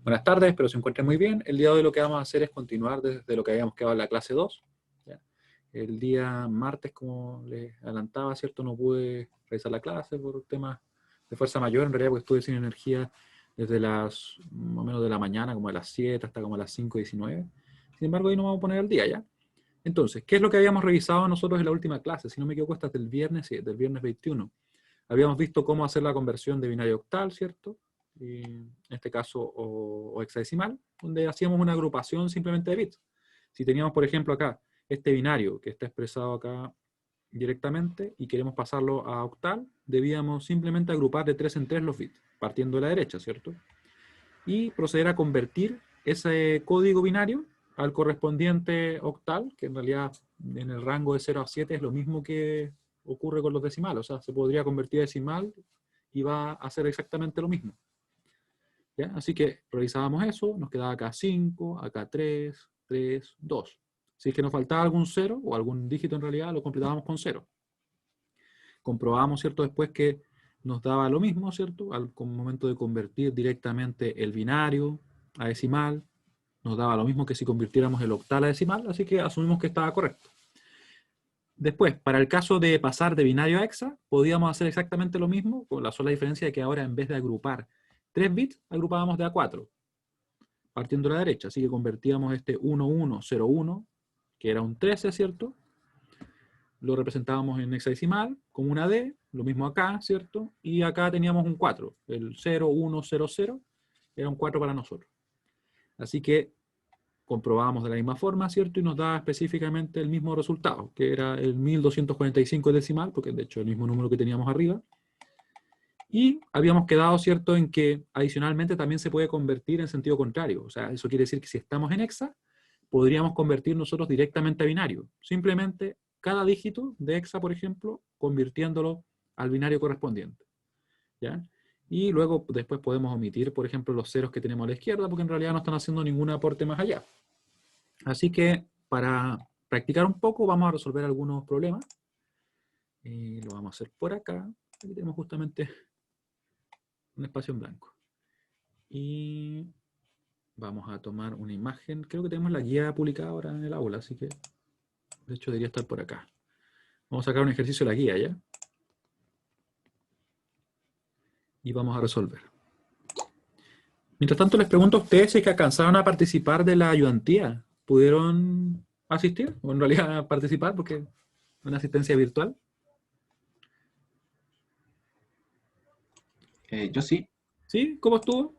Buenas tardes, espero se encuentren muy bien. El día de hoy lo que vamos a hacer es continuar desde lo que habíamos quedado en la clase 2. ¿Ya? El día martes, como les adelantaba, ¿cierto? No pude realizar la clase por temas de fuerza mayor, en realidad porque estuve sin energía desde las, más o menos de la mañana, como a las 7 hasta como a las 5:19. Sin embargo, hoy nos vamos a poner al día, ¿ya? Entonces, ¿qué es lo que habíamos revisado nosotros en la última clase? Si no me equivoco, hasta del viernes, sí, del viernes 21. Habíamos visto cómo hacer la conversión de binario octal, ¿cierto? Y en este caso, o hexadecimal, donde hacíamos una agrupación simplemente de bits. Si teníamos, por ejemplo, acá este binario que está expresado acá directamente y queremos pasarlo a octal, debíamos simplemente agrupar de 3 en 3 los bits, partiendo de la derecha, ¿cierto? Y proceder a convertir ese código binario al correspondiente octal, que en realidad en el rango de 0 a 7 es lo mismo que ocurre con los decimales, o sea, se podría convertir a decimal y va a hacer exactamente lo mismo. ¿Ya? Así que realizábamos eso, nos quedaba acá 5, acá 3, 3, 2. Si es que nos faltaba algún 0 o algún dígito en realidad, lo completábamos con 0. Comprobábamos, ¿cierto? Después que nos daba lo mismo, ¿cierto? Al momento de convertir directamente el binario a decimal, nos daba lo mismo que si convirtiéramos el octal a decimal, así que asumimos que estaba correcto. Después, para el caso de pasar de binario a hexa, podíamos hacer exactamente lo mismo, con la sola diferencia de que ahora en vez de agrupar 3 bits, agrupábamos de a 4, partiendo de la derecha. Así que convertíamos este 1101, que era un 13, ¿cierto? Lo representábamos en hexadecimal como una D, lo mismo acá, ¿cierto? Y acá teníamos un 4, el 0100 era un 4 para nosotros. Así que comprobábamos de la misma forma, ¿cierto? Y nos da específicamente el mismo resultado, que era el 1245 decimal, porque de hecho es el mismo número que teníamos arriba. Y habíamos quedado, ¿cierto?, en que adicionalmente también se puede convertir en sentido contrario. O sea, eso quiere decir que si estamos en hexa, podríamos convertir nosotros directamente a binario. Simplemente cada dígito de hexa, por ejemplo, convirtiéndolo al binario correspondiente. ¿Ya? Y luego después podemos omitir, por ejemplo, los ceros que tenemos a la izquierda, porque en realidad no están haciendo ningún aporte más allá. Así que para practicar un poco vamos a resolver algunos problemas. Lo vamos a hacer por acá. Aquí tenemos justamente un espacio en blanco. Y vamos a tomar una imagen. Creo que tenemos la guía publicada ahora en el aula, así que de hecho debería estar por acá. Vamos a sacar un ejercicio de la guía, ¿ya? Y vamos a resolver. Mientras tanto les pregunto a ustedes si es que alcanzaron a participar de la ayudantía. ¿Pudieron asistir? O en realidad participar porque es una asistencia virtual. Yo sí. ¿Sí? ¿Cómo estuvo?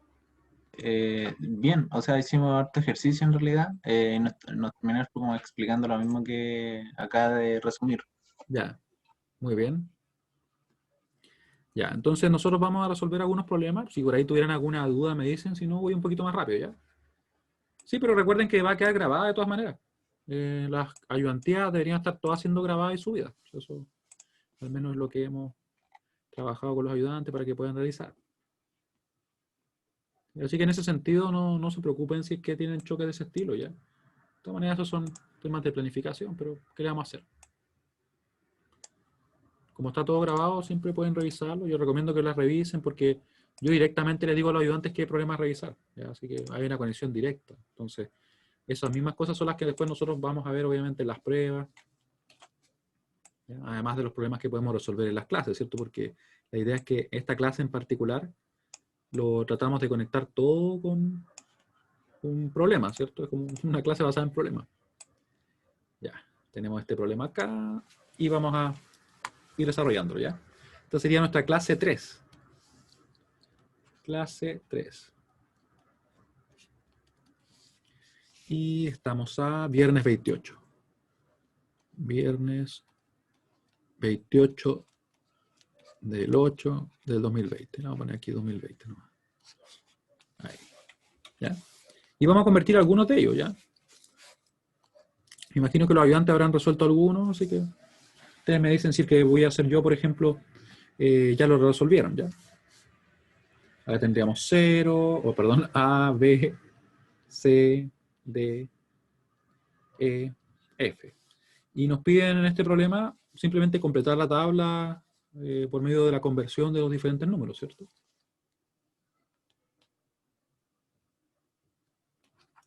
Bien, o sea, hicimos harto ejercicio en realidad. Nos terminamos como explicando lo mismo que acá de resumir. Ya, muy bien. Ya, entonces nosotros vamos a resolver algunos problemas. Si por ahí tuvieran alguna duda me dicen, si no voy un poquito más rápido, ¿ya? Sí, pero recuerden que va a quedar grabada de todas maneras. Las ayudantías deberían estar todas siendo grabadas y subidas. Eso al menos es lo que hemos trabajado con los ayudantes para que puedan realizar. Así que en ese sentido no se preocupen si es que tienen choques de ese estilo, ¿ya? De todas maneras esos son temas de planificación, pero ¿qué le vamos a hacer? Como está todo grabado, siempre pueden revisarlo. Yo recomiendo que las revisen porque yo directamente les digo a los ayudantes qué problemas revisar, ¿ya? Así que hay una conexión directa. Entonces, esas mismas cosas son las que después nosotros vamos a ver, obviamente, en las pruebas, ¿ya? Además de los problemas que podemos resolver en las clases, ¿cierto? Porque la idea es que esta clase en particular lo tratamos de conectar todo con un problema, ¿cierto? Es como una clase basada en problemas. Ya, tenemos este problema acá y vamos a ir desarrollándolo, ¿ya? Esta sería nuestra clase 3. Clase 3. Y estamos a viernes 28. Viernes 28 del 8 del 2020. Vamos a poner aquí 2020 nomás. Ahí. ¿Ya? Y vamos a convertir algunos de ellos, ¿ya? Me imagino que los ayudantes habrán resuelto algunos, así que ustedes me dicen si el que voy a hacer yo, por ejemplo, ya lo resolvieron, ¿ya? Ahora tendríamos 0, o perdón, A, B, C, D, E, F. Y nos piden en este problema simplemente completar la tabla por medio de la conversión de los diferentes números, ¿cierto?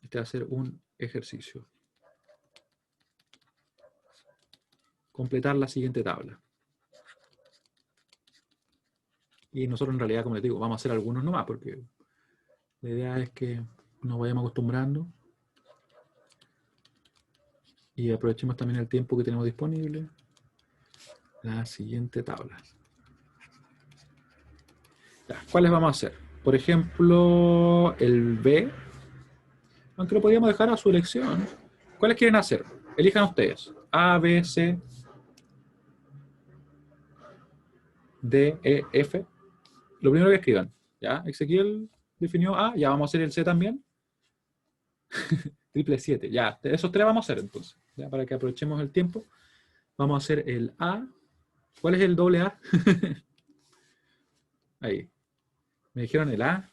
Este va a ser un ejercicio. Completar la siguiente tabla. Y nosotros en realidad, como les digo, vamos a hacer algunos nomás, porque la idea es que nos vayamos acostumbrando y aprovechemos también el tiempo que tenemos disponible. La siguiente tabla. Ya, ¿cuáles vamos a hacer? Por ejemplo, el B, aunque lo podríamos dejar a su elección. ¿Cuáles quieren hacer? Elijan ustedes. A, B, C, D, E, F. Lo primero que escriban. ¿Ya? Ezequiel definió A, ya vamos a hacer el C también. Triple 7, ya. Esos tres vamos a hacer entonces. ¿Ya? Para que aprovechemos el tiempo. Vamos a hacer el A. ¿Cuál es el doble A? Ahí. Me dijeron el A.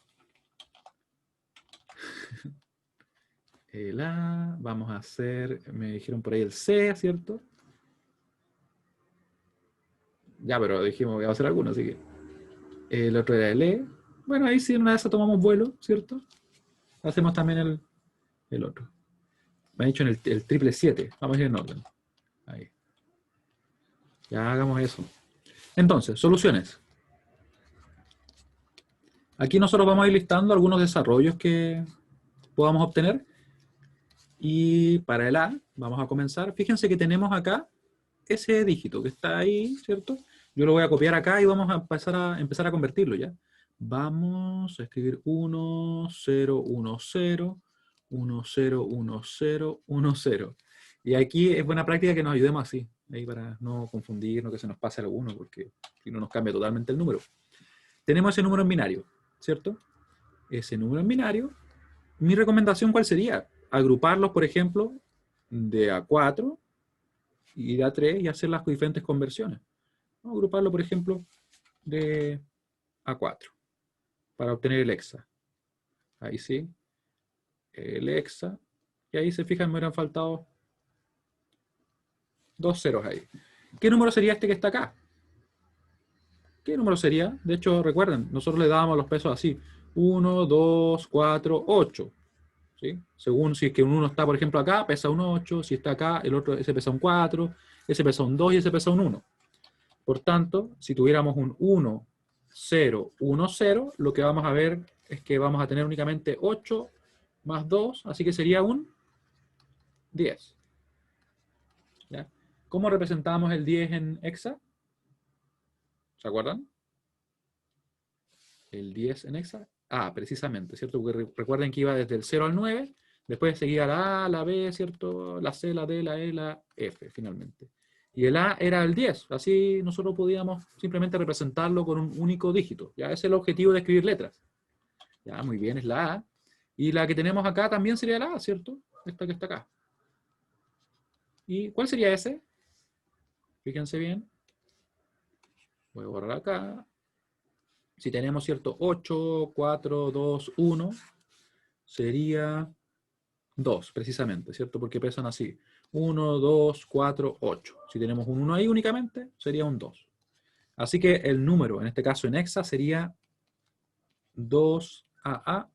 El A. Vamos a hacer, me dijeron por ahí el C, ¿cierto? Ya, pero dijimos que iba a hacer alguno, así que. El otro era el E. Bueno, ahí sí, en una de esas tomamos vuelo, ¿cierto? Hacemos también el otro. Me han dicho en el triple 7. Vamos a ir en orden. Ahí. Ya hagamos eso. Entonces, soluciones. Aquí nosotros vamos a ir listando algunos desarrollos que podamos obtener. Y para el A, vamos a comenzar. Fíjense que tenemos acá ese dígito que está ahí, ¿cierto? Yo lo voy a copiar acá y vamos a empezar a convertirlo ya. Vamos a escribir 1, 0, 1, 0, 1, 0, 1, 0, 1, 0. Y aquí es buena práctica que nos ayudemos así, ahí para no confundirnos, que se nos pase alguno, porque si no nos cambia totalmente el número. Tenemos ese número en binario, ¿cierto? Ese número en binario. Mi recomendación, ¿cuál sería? Agruparlos, por ejemplo, de A4 y de A3 y hacer las diferentes conversiones. Vamos a agruparlo, por ejemplo, de A4 para obtener el hexa. Ahí sí, el hexa. Y ahí se fijan, me hubieran faltado 2 ceros ahí. ¿Qué número sería este que está acá? ¿Qué número sería? De hecho, recuerden, nosotros le dábamos los pesos así. 1, 2, 4, 8. ¿Sí? Según si es que un 1 está, por ejemplo, acá, pesa un 8. Si está acá, el otro, ese pesa un 4. Ese pesa un 2 y ese pesa un 1. Por tanto, si tuviéramos un 1, 0, 1, 0, lo que vamos a ver es que vamos a tener únicamente 8 más 2, así que sería un 10. ¿Ya? ¿Cómo representamos el 10 en hexa? ¿Se acuerdan? El 10 en hexa. Ah, precisamente, ¿cierto? Porque recuerden que iba desde el 0 al 9, después seguía la A, la B, ¿cierto? La C, la D, la E, la F, finalmente. Y el A era el 10, así nosotros podíamos simplemente representarlo con un único dígito. Ya ese es el objetivo de escribir letras. Ya, muy bien, es la A. Y la que tenemos acá también sería la A, ¿cierto? Esta que está acá. ¿Y cuál sería ese? Fíjense bien. Voy a borrar acá. Si tenemos, ¿cierto? 8, 4, 2, 1, sería 2, precisamente, ¿cierto? Porque pesan así. 1, 2, 4, 8. Si tenemos un 1 ahí únicamente, sería un 2. Así que el número, en este caso en hexa, sería 2AA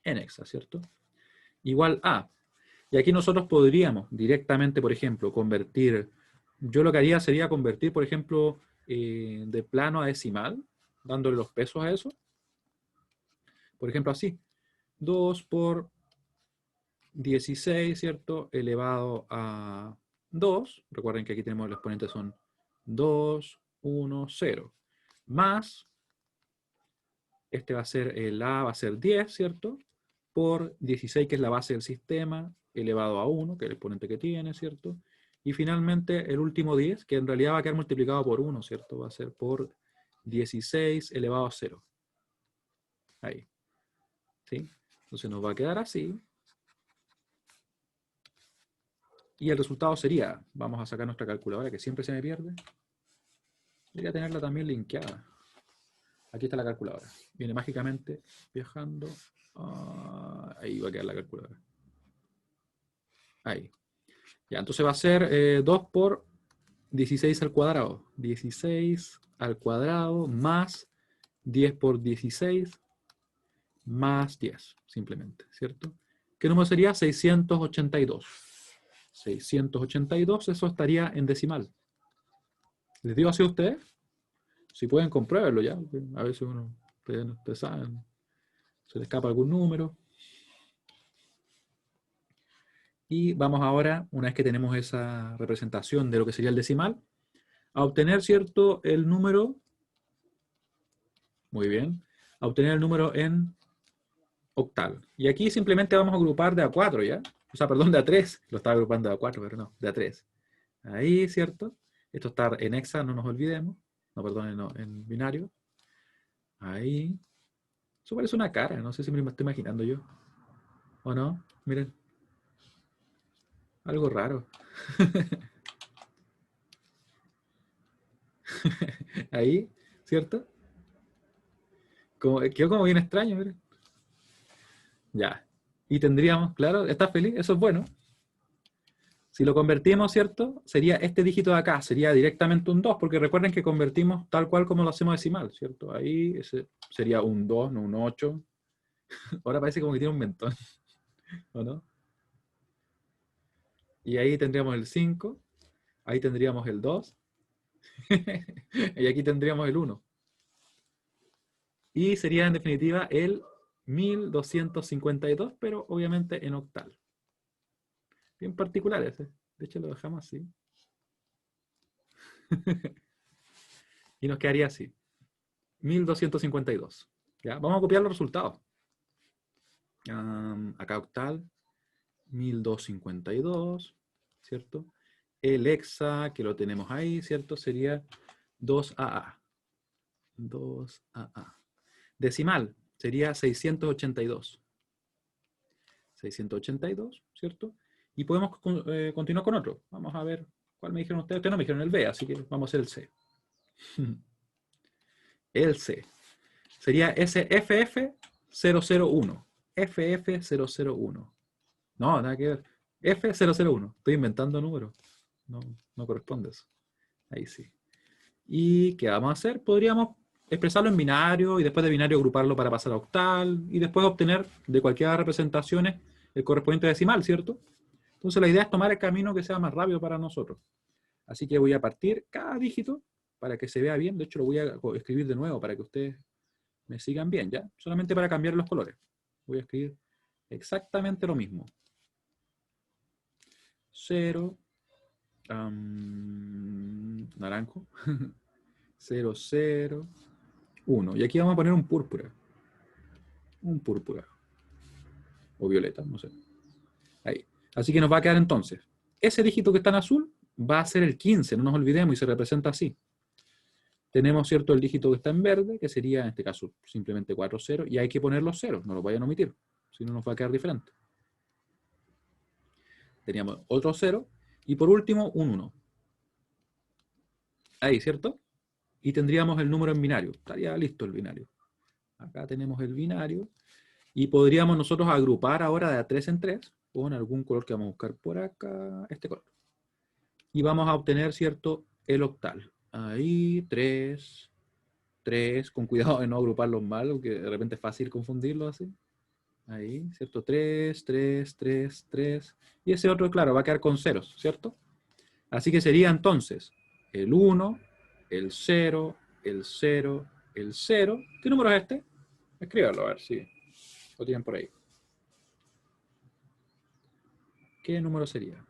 en hexa, ¿cierto? Igual a. Y aquí nosotros podríamos directamente, por ejemplo, convertir. Yo lo que haría sería convertir, por ejemplo, de plano a decimal, dándole los pesos a eso. Por ejemplo, así. 2 por 16, ¿cierto? Elevado a 2. Recuerden que aquí tenemos los exponentes son 2, 1, 0. Más, este va a ser, el A va a ser 10, ¿cierto? Por 16, que es la base del sistema, elevado a 1, que es el exponente que tiene, ¿cierto? Y finalmente el último 10, que en realidad va a quedar multiplicado por 1, ¿cierto? Va a ser por 16 elevado a 0. Ahí. ¿Sí? Entonces nos va a quedar así. Y el resultado sería, vamos a sacar nuestra calculadora que siempre se me pierde. Debería tenerla también linkeada. Aquí está la calculadora. Viene mágicamente viajando. Ahí va a quedar la calculadora. Ahí. Ya, entonces va a ser 2 por 16 al cuadrado. 16 al cuadrado más 10 por 16 más 10, simplemente, ¿cierto? ¿Qué número sería? 682. 682, eso estaría en decimal. ¿Les digo así a ustedes? Si pueden, compruébenlo ya. A veces ustedes saben, se le escapa algún número. Y vamos ahora, una vez que tenemos esa representación de lo que sería el decimal, a obtener, ¿cierto?, el número. Muy bien. A obtener el número en octal. Y aquí simplemente vamos a agrupar de a 4, ¿ya? O sea, perdón, de a 3. Lo estaba agrupando de a 4, pero no, de a 3. Ahí, ¿cierto? Esto está en hexa, no nos olvidemos. No, perdón, no, en binario. Ahí. Eso parece una cara, no sé si me lo estoy imaginando yo. ¿O no? Miren. Algo raro. Ahí, ¿cierto? Quedó como bien extraño, miren. Ya. Y tendríamos, claro, ¿está feliz? Eso es bueno. Si lo convertimos, ¿cierto? Sería este dígito de acá, sería directamente un 2, porque recuerden que convertimos tal cual como lo hacemos decimal, ¿cierto? Ahí ese sería un 2, no un 8. Ahora parece como que tiene un mentón, ¿o no? Y ahí tendríamos el 5, ahí tendríamos el 2, y aquí tendríamos el 1. Y sería en definitiva el 1252, pero obviamente en octal. Bien particular ese. De hecho lo dejamos así. Y nos quedaría así. 1252. ¿Ya? Vamos a copiar los resultados. Acá octal. 1252. ¿Cierto? El hexa, que lo tenemos ahí, ¿cierto? Sería 2AA. 2AA. Decimal sería 682. 682, ¿cierto? Y podemos continuar con otro. Vamos a ver cuál me dijeron ustedes. Ustedes no me dijeron el B, así que vamos a hacer el C. El C. Sería SFF001. FF001. No, nada que ver. F001. Estoy inventando números. No, no corresponde eso. Ahí sí. ¿Y qué vamos a hacer? Podríamos expresarlo en binario y después de binario agruparlo para pasar a octal y después obtener de cualquiera de las representaciones el correspondiente decimal, ¿cierto? Entonces la idea es tomar el camino que sea más rápido para nosotros. Así que voy a partir cada dígito para que se vea bien. De hecho lo voy a escribir de nuevo para que ustedes me sigan bien, ¿ya? Solamente para cambiar los colores. Voy a escribir exactamente lo mismo. 0, naranjo, 0, 0, 1. Y aquí vamos a poner un púrpura. Un púrpura. O violeta, no sé. Ahí. Así que nos va a quedar entonces. Ese dígito que está en azul va a ser el 15, no nos olvidemos, y se representa así. Tenemos, ¿cierto?, el dígito que está en verde, que sería, en este caso, simplemente 4, 0, y hay que poner los ceros, no los vayan a omitir, si no nos va a quedar diferente. Teníamos otro 0, y por último, un 1. Ahí, ¿cierto? Y tendríamos el número en binario. Estaría listo el binario. Acá tenemos el binario, y podríamos nosotros agrupar ahora de a 3 en 3, con algún color que vamos a buscar por acá, este color. Y vamos a obtener, ¿cierto?, el octal. Ahí, 3, 3, con cuidado de no agruparlos mal, porque de repente es fácil confundirlos así. Ahí, ¿cierto? 3, 3, 3, 3. Y ese otro, claro, va a quedar con ceros, ¿cierto? Así que sería entonces el 1, el 0, el 0, el 0. ¿Qué número es este? Escríbalo, a ver si lo tienen por ahí. ¿Qué número sería?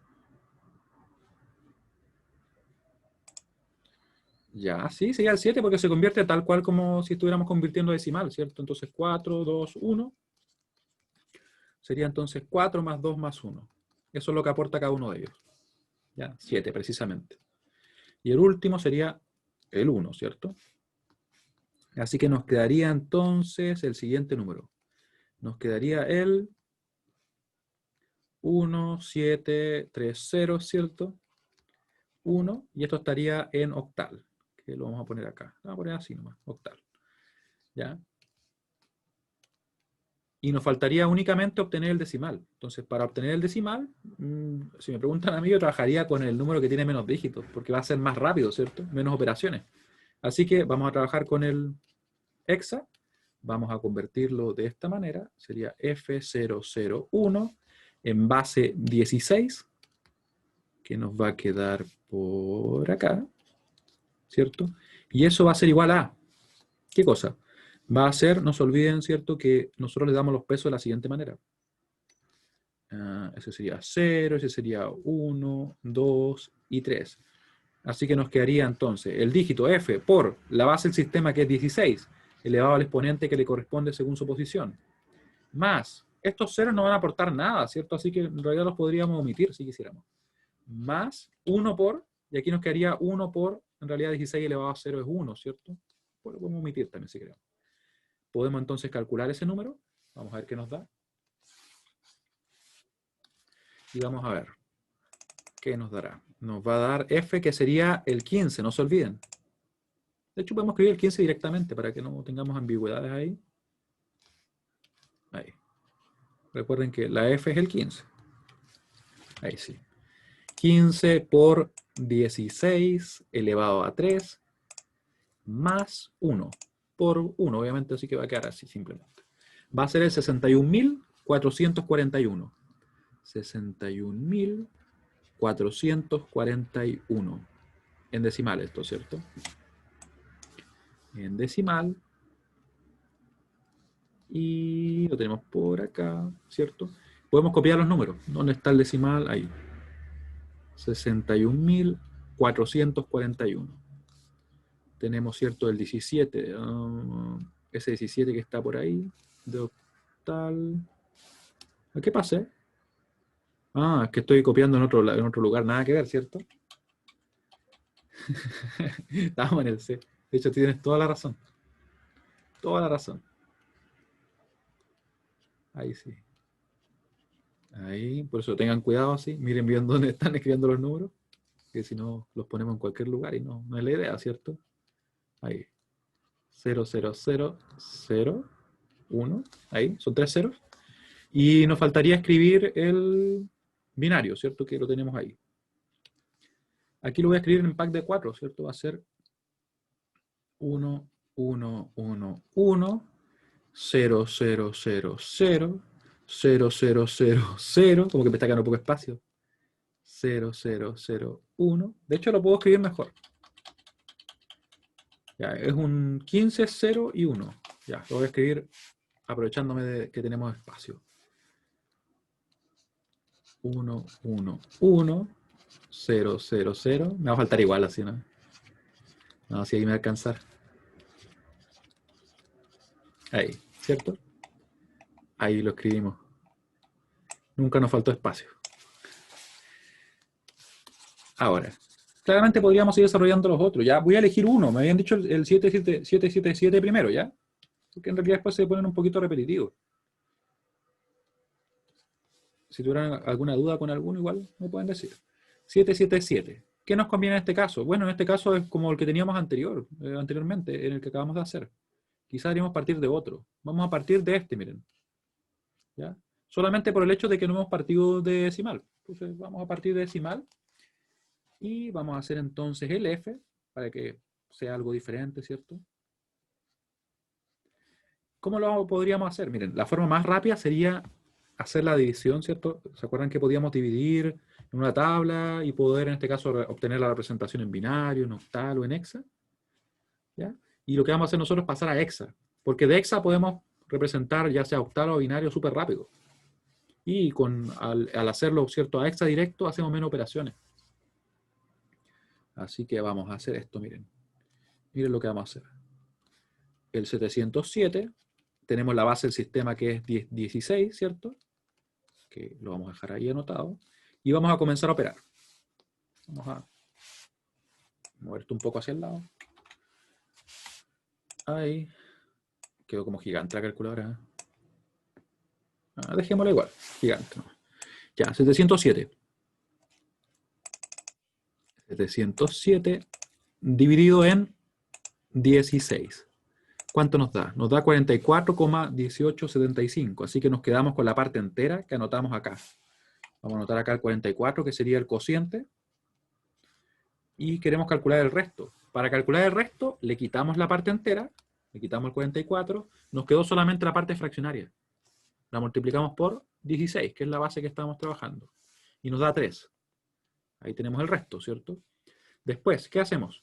Ya, sí, sería el 7 porque se convierte tal cual como si estuviéramos convirtiendo decimal, ¿cierto? Entonces 4, 2, 1. Sería entonces 4 más 2 más 1. Eso es lo que aporta cada uno de ellos. ¿Ya? 7 precisamente. Y el último sería el 1, ¿cierto? Así que nos quedaría entonces el siguiente número. Nos quedaría el 1, 7, 3, 0, ¿cierto? 1, y esto estaría en octal, que lo vamos a poner acá. Lo vamos a poner así nomás, octal. ¿Ya? Y nos faltaría únicamente obtener el decimal. Entonces, para obtener el decimal, si me preguntan a mí, yo trabajaría con el número que tiene menos dígitos, porque va a ser más rápido, ¿cierto? Menos operaciones. Así que vamos a trabajar con el hexa, vamos a convertirlo de esta manera. Sería F001 en base 16, que nos va a quedar por acá, ¿cierto? Y eso va a ser igual a, ¿qué cosa? Va a ser, no se olviden, ¿cierto?, que nosotros le damos los pesos de la siguiente manera. Ese sería 0, ese sería 1, 2 y 3. Así que nos quedaría entonces el dígito f por la base del sistema, que es 16, elevado al exponente que le corresponde según su posición, más, estos ceros no van a aportar nada, ¿cierto? Así que en realidad los podríamos omitir si quisiéramos. Más 1 por, y aquí nos quedaría 1 por, en realidad 16 elevado a 0 es 1, ¿cierto? Pues lo podemos omitir también si queremos. Podemos entonces calcular ese número. Vamos a ver qué nos da. Y vamos a ver qué nos dará. Nos va a dar f, que sería el 15, no se olviden. De hecho, podemos escribir el 15 directamente para que no tengamos ambigüedades ahí. Ahí. Recuerden que la f es el 15. Ahí sí. 15 por 16 elevado a 3 más 1 por 1, obviamente, así que va a quedar así simplemente. Va a ser el 61.441. 61.441. En decimal esto, ¿cierto? En decimal. Y lo tenemos por acá, ¿cierto? Podemos copiar los números. ¿Dónde está el decimal? Ahí. 61.441. Tenemos, ¿cierto?, el 17. Ese 17 que está por ahí. De octal. ¿A qué pasé? Es que estoy copiando en otro lugar. Nada que ver, ¿cierto? Estamos en el C. De hecho, tienes toda la razón. Toda la razón. Ahí sí. Ahí, por eso tengan cuidado así. Miren bien dónde están escribiendo los números. Que si no, los ponemos en cualquier lugar y no es la idea, ¿cierto? Ahí. 0, 0, 0, 0, 1. Ahí, son 3 ceros. Y nos faltaría escribir el binario, ¿cierto? Que lo tenemos ahí. Aquí lo voy a escribir en pack de 4, ¿cierto? Va a ser 1, 1, 1, 1, 0, 0, 0, 0, 0, 0, 0, 0, como que me está quedando poco espacio. 0, 0, 0, 1. De hecho, lo puedo escribir mejor. Ya, es un 15, 0 y 1. Ya, lo voy a escribir aprovechándome de que tenemos espacio. 1, 1, 1, 0, 0, 0. Me va a faltar igual así, ¿no? No, si ahí me va a alcanzar. Ahí, ¿cierto? Ahí lo escribimos. Nunca nos faltó espacio. Ahora, claramente podríamos ir desarrollando los otros. Ya voy a elegir uno. Me habían dicho el 777 primero, ¿ya? Porque en realidad después se ponen un poquito repetitivos. Si tuvieran alguna duda con alguno, igual me pueden decir. 777. ¿Qué nos conviene en este caso? Bueno, en este caso es como el que teníamos anteriormente, en el que acabamos de hacer. Quizás deberíamos partir de otro. Vamos a partir de este, miren. ¿Ya? Solamente por el hecho de que no hemos partido de decimal. Entonces vamos a partir de decimal. Y vamos a hacer entonces el F, para que sea algo diferente, ¿cierto? ¿Cómo lo podríamos hacer? Miren, la forma más rápida sería hacer la división, ¿cierto? ¿Se acuerdan que podíamos dividir en una tabla y poder, en este caso, obtener la representación en binario, en octal o en hexa? ¿Ya? Y lo que vamos a hacer nosotros es pasar a hexa, porque de hexa podemos representar ya sea octal o binario súper rápido. Y al hacerlo, ¿cierto?, a hexa directo, hacemos menos operaciones. Así que vamos a hacer esto, miren. Miren lo que vamos a hacer. El 707, tenemos la base del sistema que es 16, ¿cierto? Que lo vamos a dejar ahí anotado. Y vamos a comenzar a operar. Vamos a mover esto un poco hacia el lado. Ahí. Quedó como gigante la calculadora. Dejémosla igual, gigante. Ya, 707. 707 dividido en 16. ¿Cuánto nos da? Nos da 44,1875. Así que nos quedamos con la parte entera que anotamos acá. Vamos a anotar acá el 44, que sería el cociente. Y queremos calcular el resto. Para calcular el resto, le quitamos la parte entera Le quitamos el 44, nos quedó solamente la parte fraccionaria. La multiplicamos por 16, que es la base que estamos trabajando. Y nos da 3. Ahí tenemos el resto, ¿cierto? Después, ¿qué hacemos?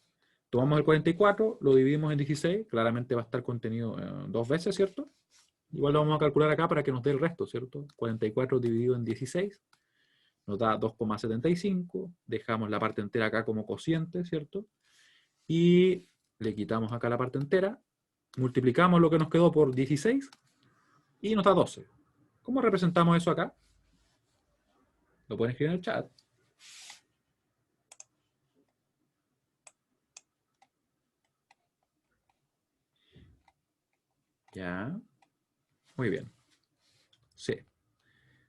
Tomamos el 44, lo dividimos en 16, claramente va a estar contenido 2 veces, ¿cierto? Igual lo vamos a calcular acá para que nos dé el resto, ¿cierto? 44 dividido en 16 nos da 2,75, dejamos la parte entera acá como cociente, ¿cierto? Y le quitamos acá la parte entera, multiplicamos lo que nos quedó por 16 y nos da 12. ¿Cómo representamos eso acá? Lo pueden escribir en el chat. Ya. Muy bien. C.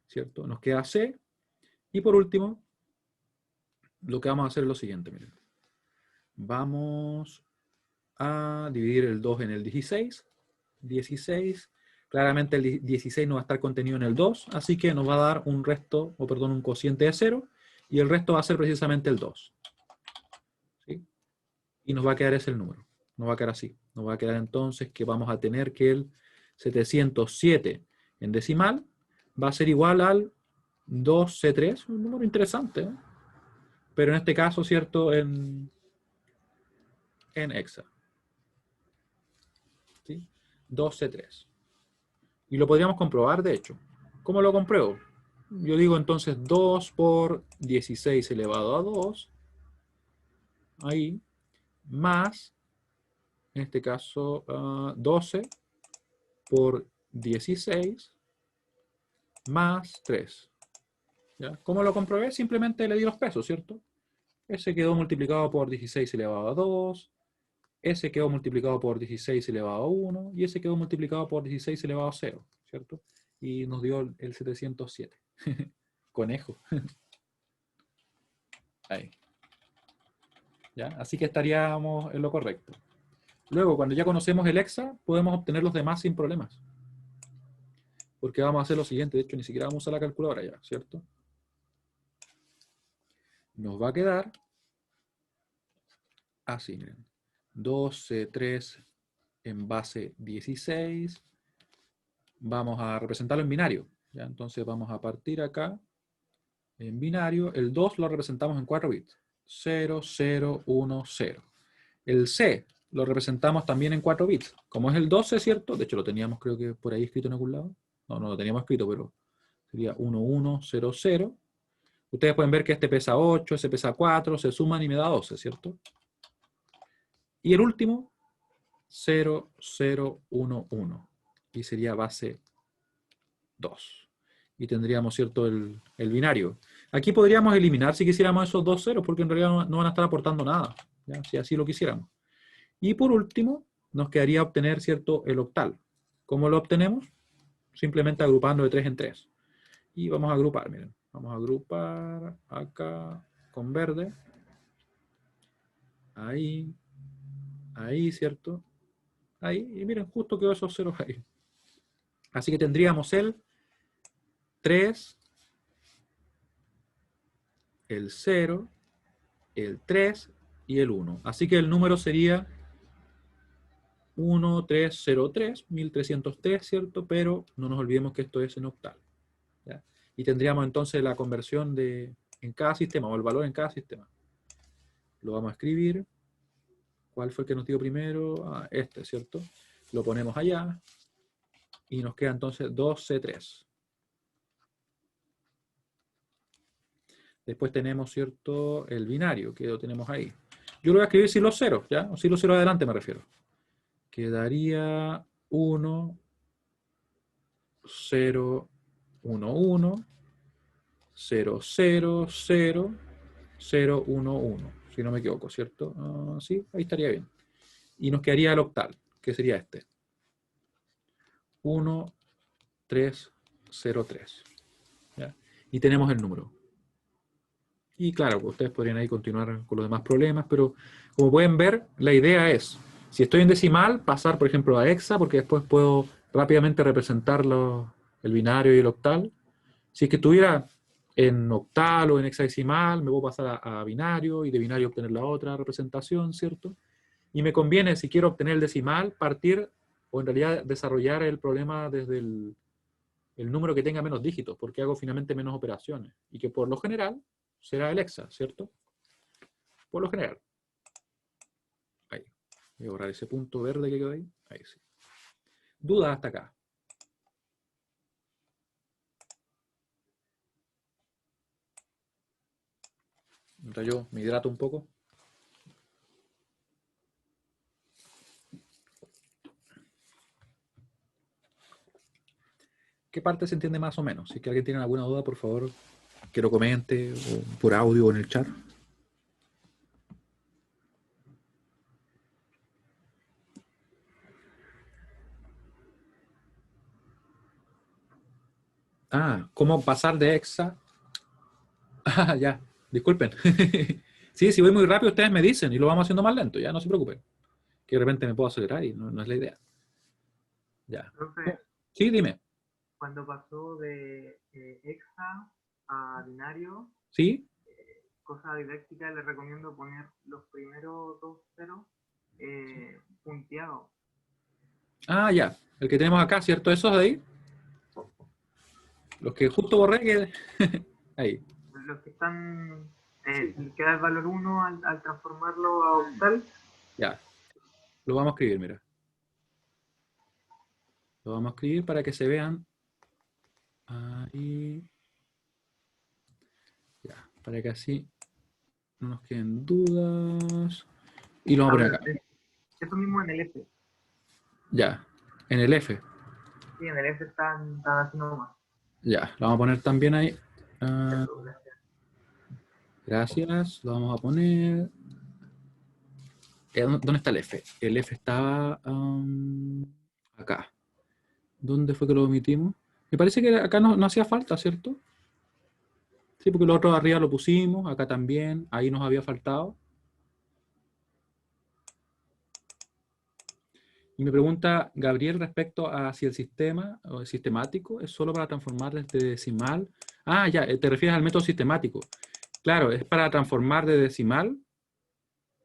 ¿Cierto? Nos queda C. Y por último, lo que vamos a hacer es lo siguiente, miren. Vamos a dividir el 2 en el 16. 16. Claramente el 16 no va a estar contenido en el 2, así que nos va a dar un resto, o perdón, un cociente de 0, y el resto va a ser precisamente el 2. ¿Sí? Y nos va a quedar ese el número. Nos va a quedar así. Nos va a quedar entonces que vamos a tener que el 707 en decimal va a ser igual al 2C3, un número interesante, ¿eh? Pero en este caso, ¿cierto? En hexa. ¿Sí? 2C3. Y lo podríamos comprobar, de hecho. ¿Cómo lo compruebo? Yo digo entonces 2 por 16 elevado a 2, ahí, más, en este caso, 12 por 16, más 3. ¿Ya? ¿Cómo lo comprobé? Simplemente le di los pesos, ¿cierto? Ese quedó multiplicado por 16 elevado a 2, ese quedó multiplicado por 16 elevado a 1, y ese quedó multiplicado por 16 elevado a 0, ¿cierto? Y nos dio el 707. Conejo. Ahí. ¿Ya? Así que estaríamos en lo correcto. Luego, cuando ya conocemos el hexa, podemos obtener los demás sin problemas. Porque vamos a hacer lo siguiente. De hecho, ni siquiera vamos a usar la calculadora ya, ¿cierto? Nos va a quedar así, miren. 12,3 en base 16. Vamos a representarlo en binario. ¿Ya? Entonces vamos a partir acá en binario. El 2 lo representamos en 4 bits. 0, 0, 1, 0. El C lo representamos también en 4 bits. Como es el 12, ¿cierto? De hecho, lo teníamos creo que por ahí escrito en algún lado. No, no lo teníamos escrito, pero sería 1, 1, 0, 0. Ustedes pueden ver que este pesa 8, ese pesa 4, se suman y me da 12, ¿cierto? Y el último, 0, 0, 1, 1. Y sería base 2. Y tendríamos, ¿cierto?, el binario. Aquí podríamos eliminar si quisiéramos esos dos ceros, porque en realidad no van a estar aportando nada, ¿ya? Si así lo quisiéramos. Y por último, nos quedaría obtener, ¿cierto?, el octal. ¿Cómo lo obtenemos? Simplemente agrupando de 3 en 3. Y vamos a agrupar, miren. Vamos a agrupar acá con verde. Ahí. Ahí, ¿cierto? Ahí. Y miren, justo quedó esos ceros ahí. Así que tendríamos el 3, el 0, el 3 y el 1. Así que el número sería 1303, 1303, ¿cierto? Pero no nos olvidemos que esto es en octal. ¿Ya? Y tendríamos entonces la conversión en cada sistema, o el valor en cada sistema. Lo vamos a escribir. ¿Cuál fue el que nos dio primero? Ah, este, ¿cierto? Lo ponemos allá. Y nos queda entonces 2C3. Después tenemos, ¿cierto?, el binario, que lo tenemos ahí. Yo lo voy a escribir sin los ceros, ¿ya? O sin los ceros adelante me refiero. Quedaría 1, 0, 1, 1, 0, 0, 0, 0, 1, 1. Si no me equivoco, ¿cierto? Sí, ahí estaría bien. Y nos quedaría el octal, que sería este. 1, 3, 0, 3. ¿Ya? Y tenemos el número. Y claro, pues ustedes podrían ahí continuar con los demás problemas, pero como pueden ver, la idea es, si estoy en decimal, pasar, por ejemplo, a hexa, porque después puedo rápidamente representar el binario y el octal. Si es que estuviera en octal o en hexadecimal, me puedo pasar a binario y de binario obtener la otra representación, ¿cierto? Y me conviene, si quiero obtener el decimal, partir o en realidad desarrollar el problema desde el número que tenga menos dígitos, porque hago finalmente menos operaciones. Y que por lo general será el hexa, ¿cierto? Por lo general. Ahí. Voy a borrar ese punto verde que quedó ahí. Ahí sí. Dudas hasta acá. Mientras yo me hidrato un poco. ¿Qué parte se entiende más o menos? Si es que alguien tiene alguna duda, por favor, que lo comente o por audio o en el chat. Ah, ¿cómo pasar de hexa? Ah, ya, disculpen. Sí, si voy muy rápido, ustedes me dicen y lo vamos haciendo más lento, ya no se preocupen. Que de repente me puedo acelerar y no es la idea. Ya. Profe, Sí, dime. cuando pasó de hexa a binario, ¿Sí? cosa didáctica, le recomiendo poner los primeros dos ceros punteados. Ah, ya. El que tenemos acá, ¿cierto? ¿Esos de ahí? Los que justo borré que... Ahí. Los que están, que da el valor 1 al transformarlo a octal. Ya. Lo vamos a escribir, mira. Lo vamos a escribir para que se vean. Ahí. Ya. Para que así no nos queden dudas. Y lo vamos a poner acá. Eso mismo en el F. Ya. En el F. Sí, en el F están así nomás. Ya. Lo vamos a poner también ahí. Ah, Eso, gracias. gracias. Lo vamos a poner. ¿Dónde está el F? El F estaba acá. ¿Dónde fue que lo omitimos? Me parece que acá no hacía falta, ¿cierto? Sí, porque lo otro arriba lo pusimos, acá también, ahí nos había faltado. Y me pregunta Gabriel respecto a si el sistema o el sistemático es solo para transformar desde decimal. Ah, ya, te refieres al método sistemático. Claro, es para transformar de decimal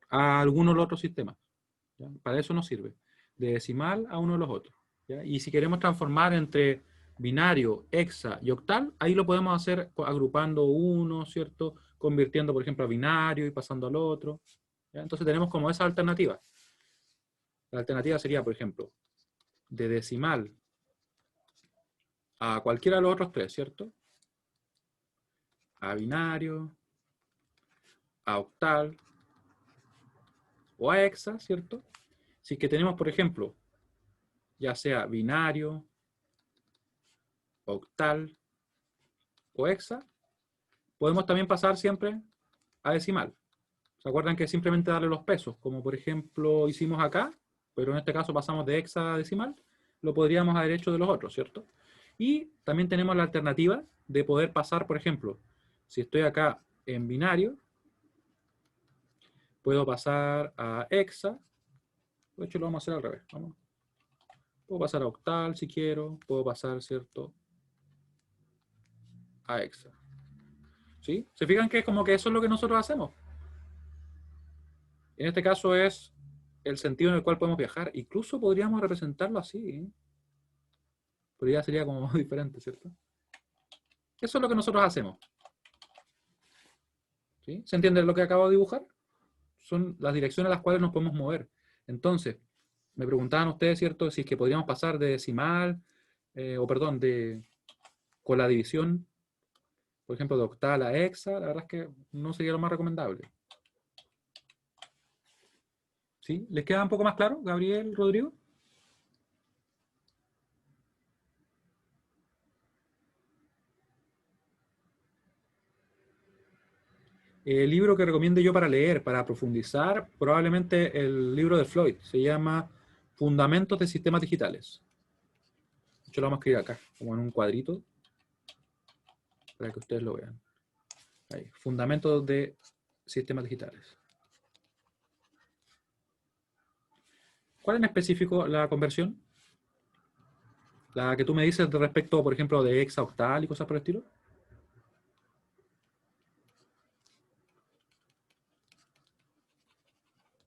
a alguno de los otros sistemas. ¿Ya? Para eso nos sirve. De decimal a uno de los otros. ¿Ya? Y si queremos transformar entre binario, hexa y octal, ahí lo podemos hacer agrupando uno, ¿cierto? Convirtiendo, por ejemplo, a binario y pasando al otro. ¿Ya? Entonces tenemos como esa alternativa. La alternativa sería, por ejemplo, de decimal a cualquiera de los otros tres, ¿cierto? A binario, a octal o a hexa, ¿cierto? Si es que tenemos, por ejemplo, ya sea binario, octal o hexa, podemos también pasar siempre a decimal. ¿Se acuerdan que simplemente darle los pesos? Como por ejemplo hicimos acá, pero en este caso pasamos de hexa a decimal, lo podríamos haber hecho de los otros, ¿cierto? Y también tenemos la alternativa de poder pasar, por ejemplo, si estoy acá en binario, puedo pasar a hexa. De hecho, lo vamos a hacer al revés. Vamos. Puedo pasar a octal si quiero, puedo pasar, ¿cierto?, a hexa. ¿Sí? ¿Se fijan que es como que eso es lo que nosotros hacemos? En este caso es el sentido en el cual podemos viajar. Incluso podríamos representarlo así, ¿eh? Pero ya sería como muy diferente, ¿cierto? Eso es lo que nosotros hacemos. ¿Sí? ¿Se entiende lo que acabo de dibujar? Son las direcciones a las cuales nos podemos mover. Entonces, me preguntaban ustedes, ¿cierto?, si es que podríamos pasar de decimal, o perdón, con la división, por ejemplo, de octal a hexa. La verdad es que no sería lo más recomendable. ¿Sí? ¿Les queda un poco más claro, Gabriel, Rodrigo? El libro que recomiendo yo para leer, para profundizar, probablemente el libro de Floyd. Se llama Fundamentos de Sistemas Digitales. De hecho, lo vamos a escribir acá, como en un cuadrito, para que ustedes lo vean. Ahí, Fundamentos de Sistemas Digitales. ¿Cuál en específico la conversión? ¿La que tú me dices de respecto, por ejemplo, de hexaoctal y cosas por el estilo?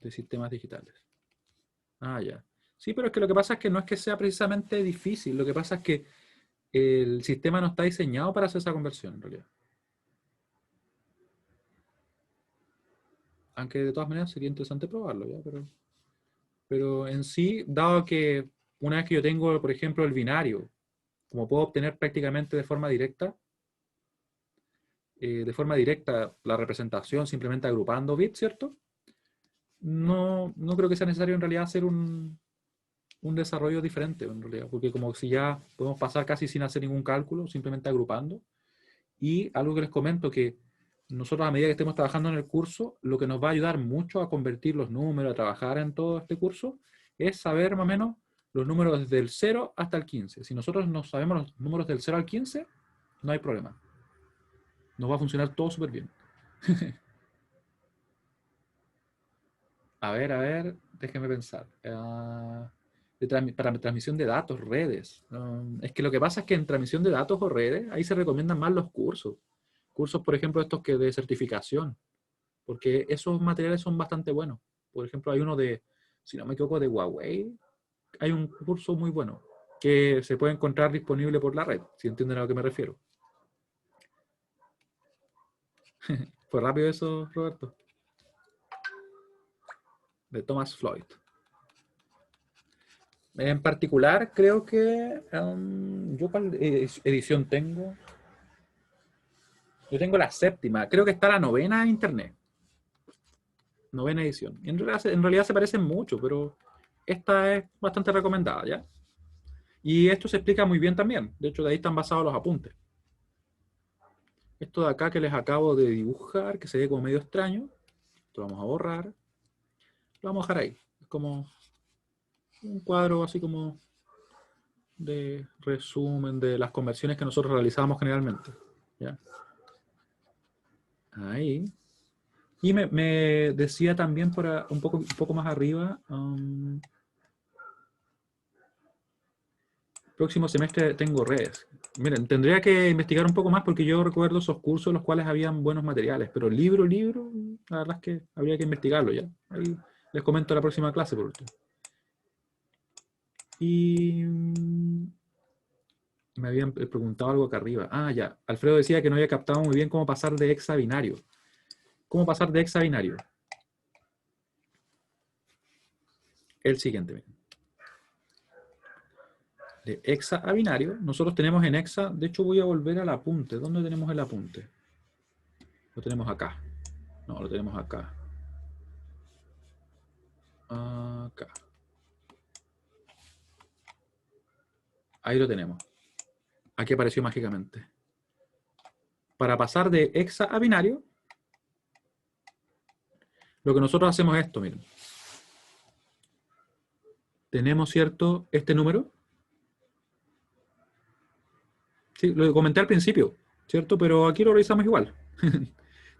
De sistemas digitales. Ah, ya. Sí, pero es que lo que pasa es que no es que sea precisamente difícil, lo que pasa es que el sistema no está diseñado para hacer esa conversión, en realidad. Aunque de todas maneras sería interesante probarlo, ¿ya? Pero en sí, dado que una vez que yo tengo, por ejemplo, el binario, como puedo obtener prácticamente de forma directa la representación simplemente agrupando bits, ¿cierto? No creo que sea necesario en realidad hacer un desarrollo diferente, en realidad, porque como si ya podemos pasar casi sin hacer ningún cálculo, simplemente agrupando. Y algo que les comento, que nosotros a medida que estemos trabajando en el curso, lo que nos va a ayudar mucho a convertir los números, a trabajar en todo este curso, es saber más o menos los números desde el 0 hasta el 15. Si nosotros no sabemos los números del 0 al 15, no hay problema. Nos va a funcionar todo súper bien. A ver, déjenme pensar. Para transmisión de datos, redes. Es que lo que pasa es que en transmisión de datos o redes, ahí se recomiendan más los cursos. Cursos, por ejemplo, estos que de certificación, porque esos materiales son bastante buenos. Por ejemplo, hay uno de, si no me equivoco, de Huawei. Hay un curso muy bueno que se puede encontrar disponible por la red, si entienden a lo que me refiero. ¿Fue rápido eso, Roberto? De Thomas Floyd. En particular, creo que yo cuál edición tengo. Yo tengo la 7ª, creo que está la 9ª en internet. 9ª edición. En realidad se parecen mucho, pero esta es bastante recomendada, ¿ya? Y esto se explica muy bien también. De hecho, de ahí están basados los apuntes. Esto de acá que les acabo de dibujar, que se ve como medio extraño, lo vamos a borrar. Lo vamos a dejar ahí. Es como un cuadro así como de resumen de las conversiones que nosotros realizamos generalmente. ¿Ya? Ahí. Y me decía también por un poco más arriba, próximo semestre tengo redes. Miren, tendría que investigar un poco más porque yo recuerdo esos cursos en los cuales habían buenos materiales, pero libro, la verdad es que habría que investigarlo ya. Ahí les comento la próxima clase por último. Y me habían preguntado algo acá arriba. Ah, ya. Alfredo decía que no había captado muy bien cómo pasar de hexa a binario. ¿Cómo pasar de hexa a binario? El siguiente. Miren. De hexa a binario, nosotros tenemos en hexa, de hecho voy a volver al apunte. ¿Dónde tenemos el apunte? Lo tenemos acá. No, lo tenemos acá. Acá. Ahí lo tenemos. Aquí apareció mágicamente. Para pasar de hexa a binario, lo que nosotros hacemos es esto, miren. Tenemos, ¿cierto?, este número. Sí, lo comenté al principio, ¿cierto? Pero aquí lo revisamos igual.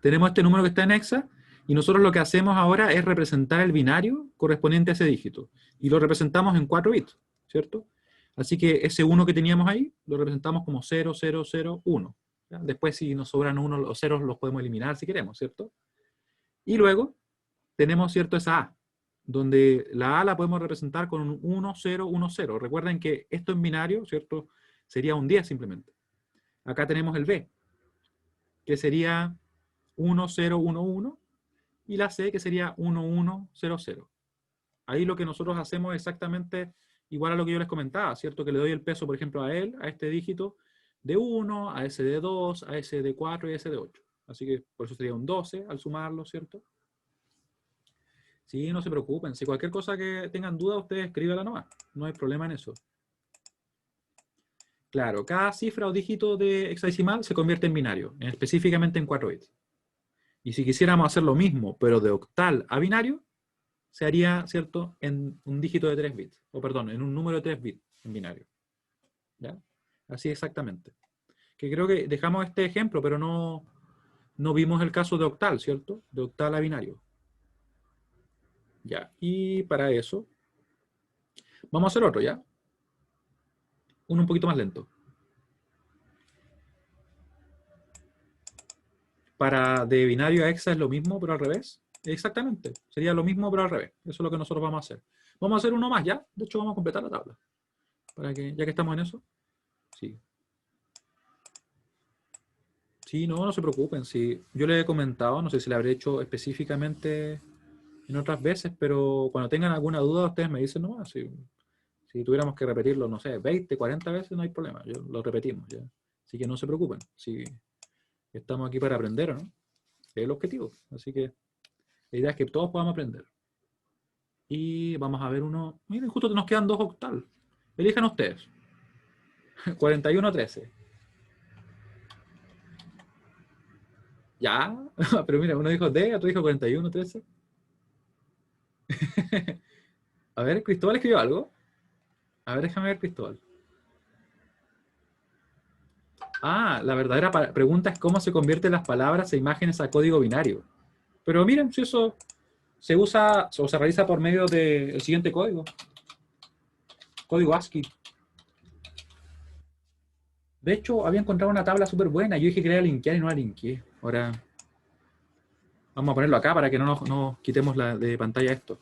Tenemos este número que está en hexa y nosotros lo que hacemos ahora es representar el binario correspondiente a ese dígito. Y lo representamos en 4 bits, ¿cierto? Así que ese 1 que teníamos ahí lo representamos como 0, 0, 0, 1. ¿Ya? Después si nos sobran 1 o 0 los podemos eliminar si queremos, ¿cierto? Y luego tenemos, ¿cierto?, esa A, donde la A la podemos representar con un 1, 0, 1, 0. Recuerden que esto en binario, ¿cierto?, sería un 10 simplemente. Acá tenemos el B, que sería 1, 0, 1, 1, y la C, que sería 1, 1, 0, 0. Ahí lo que nosotros hacemos es exactamente igual a lo que yo les comentaba, ¿cierto? Que le doy el peso, por ejemplo, a él, a este dígito, de 1, a ese de 2, a ese de 4 y a ese de 8. Así que por eso sería un 12 al sumarlo, ¿cierto? Sí, no se preocupen. Si cualquier cosa que tengan duda, ustedes escríbanla nomás. No hay problema en eso. Claro, cada cifra o dígito de hexadecimal se convierte en binario, específicamente en 4 bits. Y si quisiéramos hacer lo mismo, pero de octal a binario, se haría, ¿cierto?, en un dígito de 3 bits. O perdón, en un número de 3 bits en binario. ¿Ya? Así exactamente. Que creo que dejamos este ejemplo, pero no vimos el caso de octal, ¿cierto? De octal a binario. Ya, y para eso, vamos a hacer otro, ¿ya? Uno un poquito más lento. Para de binario a hexa es lo mismo, pero al revés. Exactamente. Sería lo mismo, pero al revés. Eso es lo que nosotros vamos a hacer. Vamos a hacer uno más, ¿ya? De hecho, vamos a completar la tabla. Para que, ya que estamos en eso. Sí. Sí, no se preocupen. Sí. Yo les he comentado, no sé si le habré hecho específicamente en otras veces, pero cuando tengan alguna duda, ustedes me dicen nomás. Si tuviéramos que repetirlo, no sé, 20, 40 veces, no hay problema. Lo repetimos, ¿ya? Así que no se preocupen. Si estamos aquí para aprender, ¿no? Es el objetivo. Así que la idea es que todos podamos aprender. Y vamos a ver uno. Miren, justo nos quedan 2 octales. Elijan ustedes. 41-13. Ya, pero mira, uno dijo D, otro dijo 41-13. A ver, Cristóbal escribió algo. A ver, déjame ver, Cristóbal. Ah, la verdadera pregunta es cómo se convierten las palabras e imágenes a código binario. Pero miren, si eso se usa o se realiza por medio del siguiente código. Código ASCII. De hecho, había encontrado una tabla súper buena. Yo dije que quería linkear y no la linkeé. Ahora vamos a ponerlo acá para que no nos quitemos de pantalla esto.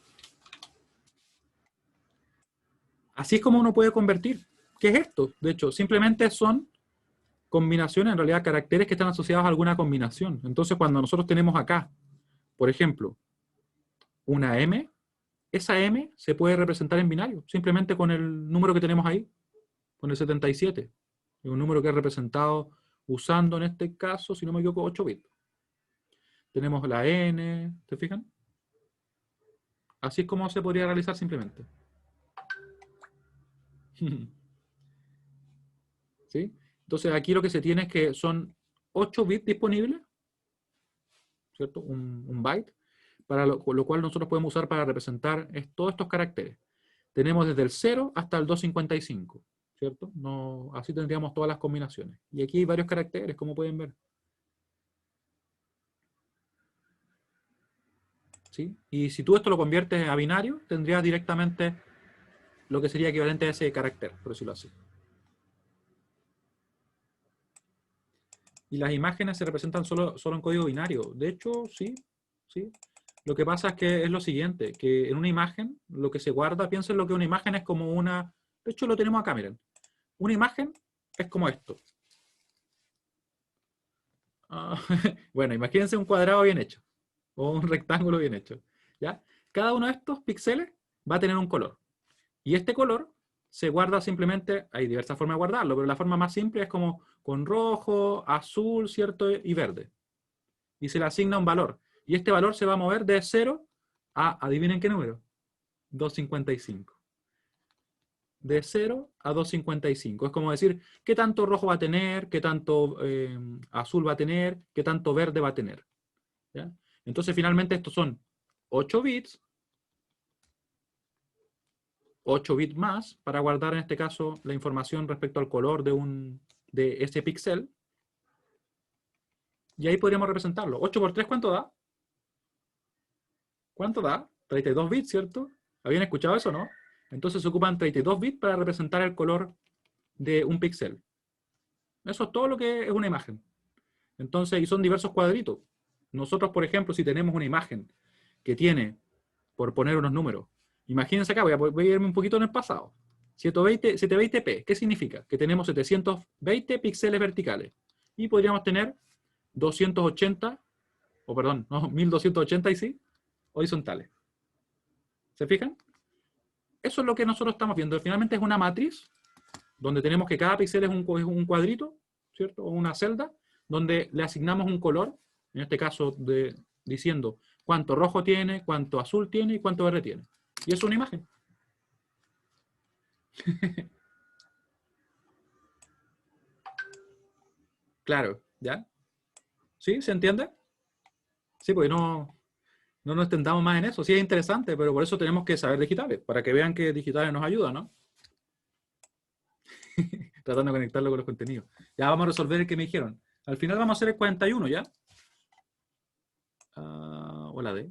Así es como uno puede convertir. ¿Qué es esto? De hecho, simplemente son combinaciones, en realidad caracteres que están asociados a alguna combinación. Entonces, cuando nosotros tenemos acá, por ejemplo, una M, esa M se puede representar en binario, simplemente con el número que tenemos ahí, con el 77. Es un número que es representado usando, en este caso, si no me equivoco, 8 bits. Tenemos la N, ¿te fijan? Así es como se podría realizar simplemente. ¿Sí? Entonces aquí lo que se tiene es que son 8 bits disponibles, ¿cierto? Un byte, para lo cual nosotros podemos usar para representar todos estos caracteres. Tenemos desde el 0 hasta el 255, ¿cierto? No, así tendríamos todas las combinaciones. Y aquí hay varios caracteres, como pueden ver. ¿Sí? Y si tú esto lo conviertes a binario, tendrías directamente lo que sería equivalente a ese carácter, por decirlo así. Y las imágenes se representan solo en código binario. De hecho, sí. Lo que pasa es que es lo siguiente, que en una imagen, lo que se guarda, piensen lo que una imagen es como una... De hecho, lo tenemos acá, miren. Una imagen es como esto. Bueno, imagínense un cuadrado bien hecho. O un rectángulo bien hecho. ¿Ya? Cada uno de estos píxeles va a tener un color. Y este color se guarda simplemente, hay diversas formas de guardarlo, pero la forma más simple es como con rojo, azul, ¿cierto? Y verde. Y se le asigna un valor. Y este valor se va a mover de 0 a, adivinen qué número, 255. De 0 a 255. Es como decir, qué tanto rojo va a tener, qué tanto azul va a tener, qué tanto verde va a tener. ¿Ya? Entonces, finalmente, estos son 8 bits, 8 bits más, para guardar, en este caso, la información respecto al color de ese píxel. Y ahí podríamos representarlo. 8 por 3, ¿cuánto da? ¿Cuánto da? 32 bits, ¿cierto? ¿Habían escuchado eso, no? Entonces se ocupan 32 bits para representar el color de un píxel. Eso es todo lo que es una imagen. Entonces, y son diversos cuadritos. Nosotros, por ejemplo, si tenemos una imagen que tiene, por poner unos números, imagínense acá, voy a irme un poquito en el pasado. 720p, ¿qué significa? Que tenemos 720 píxeles verticales. Y podríamos tener 280, o perdón, no, 1280 y sí, horizontales. ¿Se fijan? Eso es lo que nosotros estamos viendo. Finalmente es una matriz donde tenemos que cada píxel es un cuadrito, ¿cierto? O una celda, donde le asignamos un color, en este caso diciendo cuánto rojo tiene, cuánto azul tiene y cuánto verde tiene. Y es una imagen. Claro, ¿ya? ¿Sí? ¿Se entiende? Sí, pues no nos extendamos más en eso. Sí es interesante, pero por eso tenemos que saber digitales, para que vean que digitales nos ayuda, ¿no? Tratando de conectarlo con los contenidos. Ya vamos a resolver el que me dijeron. Al final vamos a hacer el 41, ¿ya? O la D.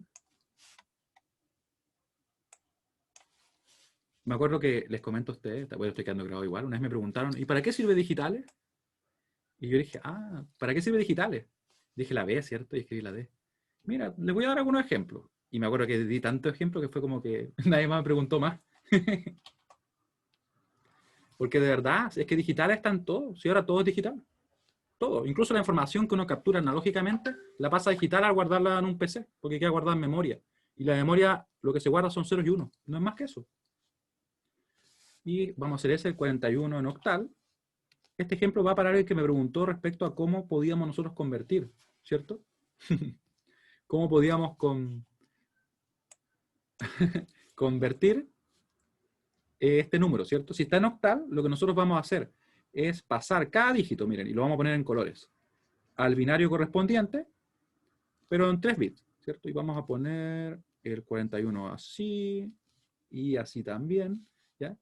Me acuerdo que les comento a ustedes, bueno, estoy quedando grabado igual, una vez me preguntaron, ¿y para qué sirve digitales? Y yo dije, ¿para qué sirve digitales? Dije la B, ¿cierto? Y escribí la D. Mira, les voy a dar algunos ejemplos. Y me acuerdo que di tanto ejemplo que fue como que nadie más me preguntó más. Porque de verdad, es que digital está en todo. Si ahora todo es digital. Todo. Incluso la información que uno captura analógicamente, la pasa a digital al guardarla en un PC, porque queda guardada en memoria. Y la memoria, lo que se guarda son ceros y unos. No es más que eso. Y vamos a hacer ese, el 41 en octal. Este ejemplo va para alguien que me preguntó respecto a cómo podíamos nosotros convertir, ¿cierto? ¿Cómo podíamos convertir este número, ¿cierto? Si está en octal, lo que nosotros vamos a hacer es pasar cada dígito, miren, y lo vamos a poner en colores, al binario correspondiente, pero en 3 bits, ¿cierto? Y vamos a poner el 41 así, y así también, ¿ya?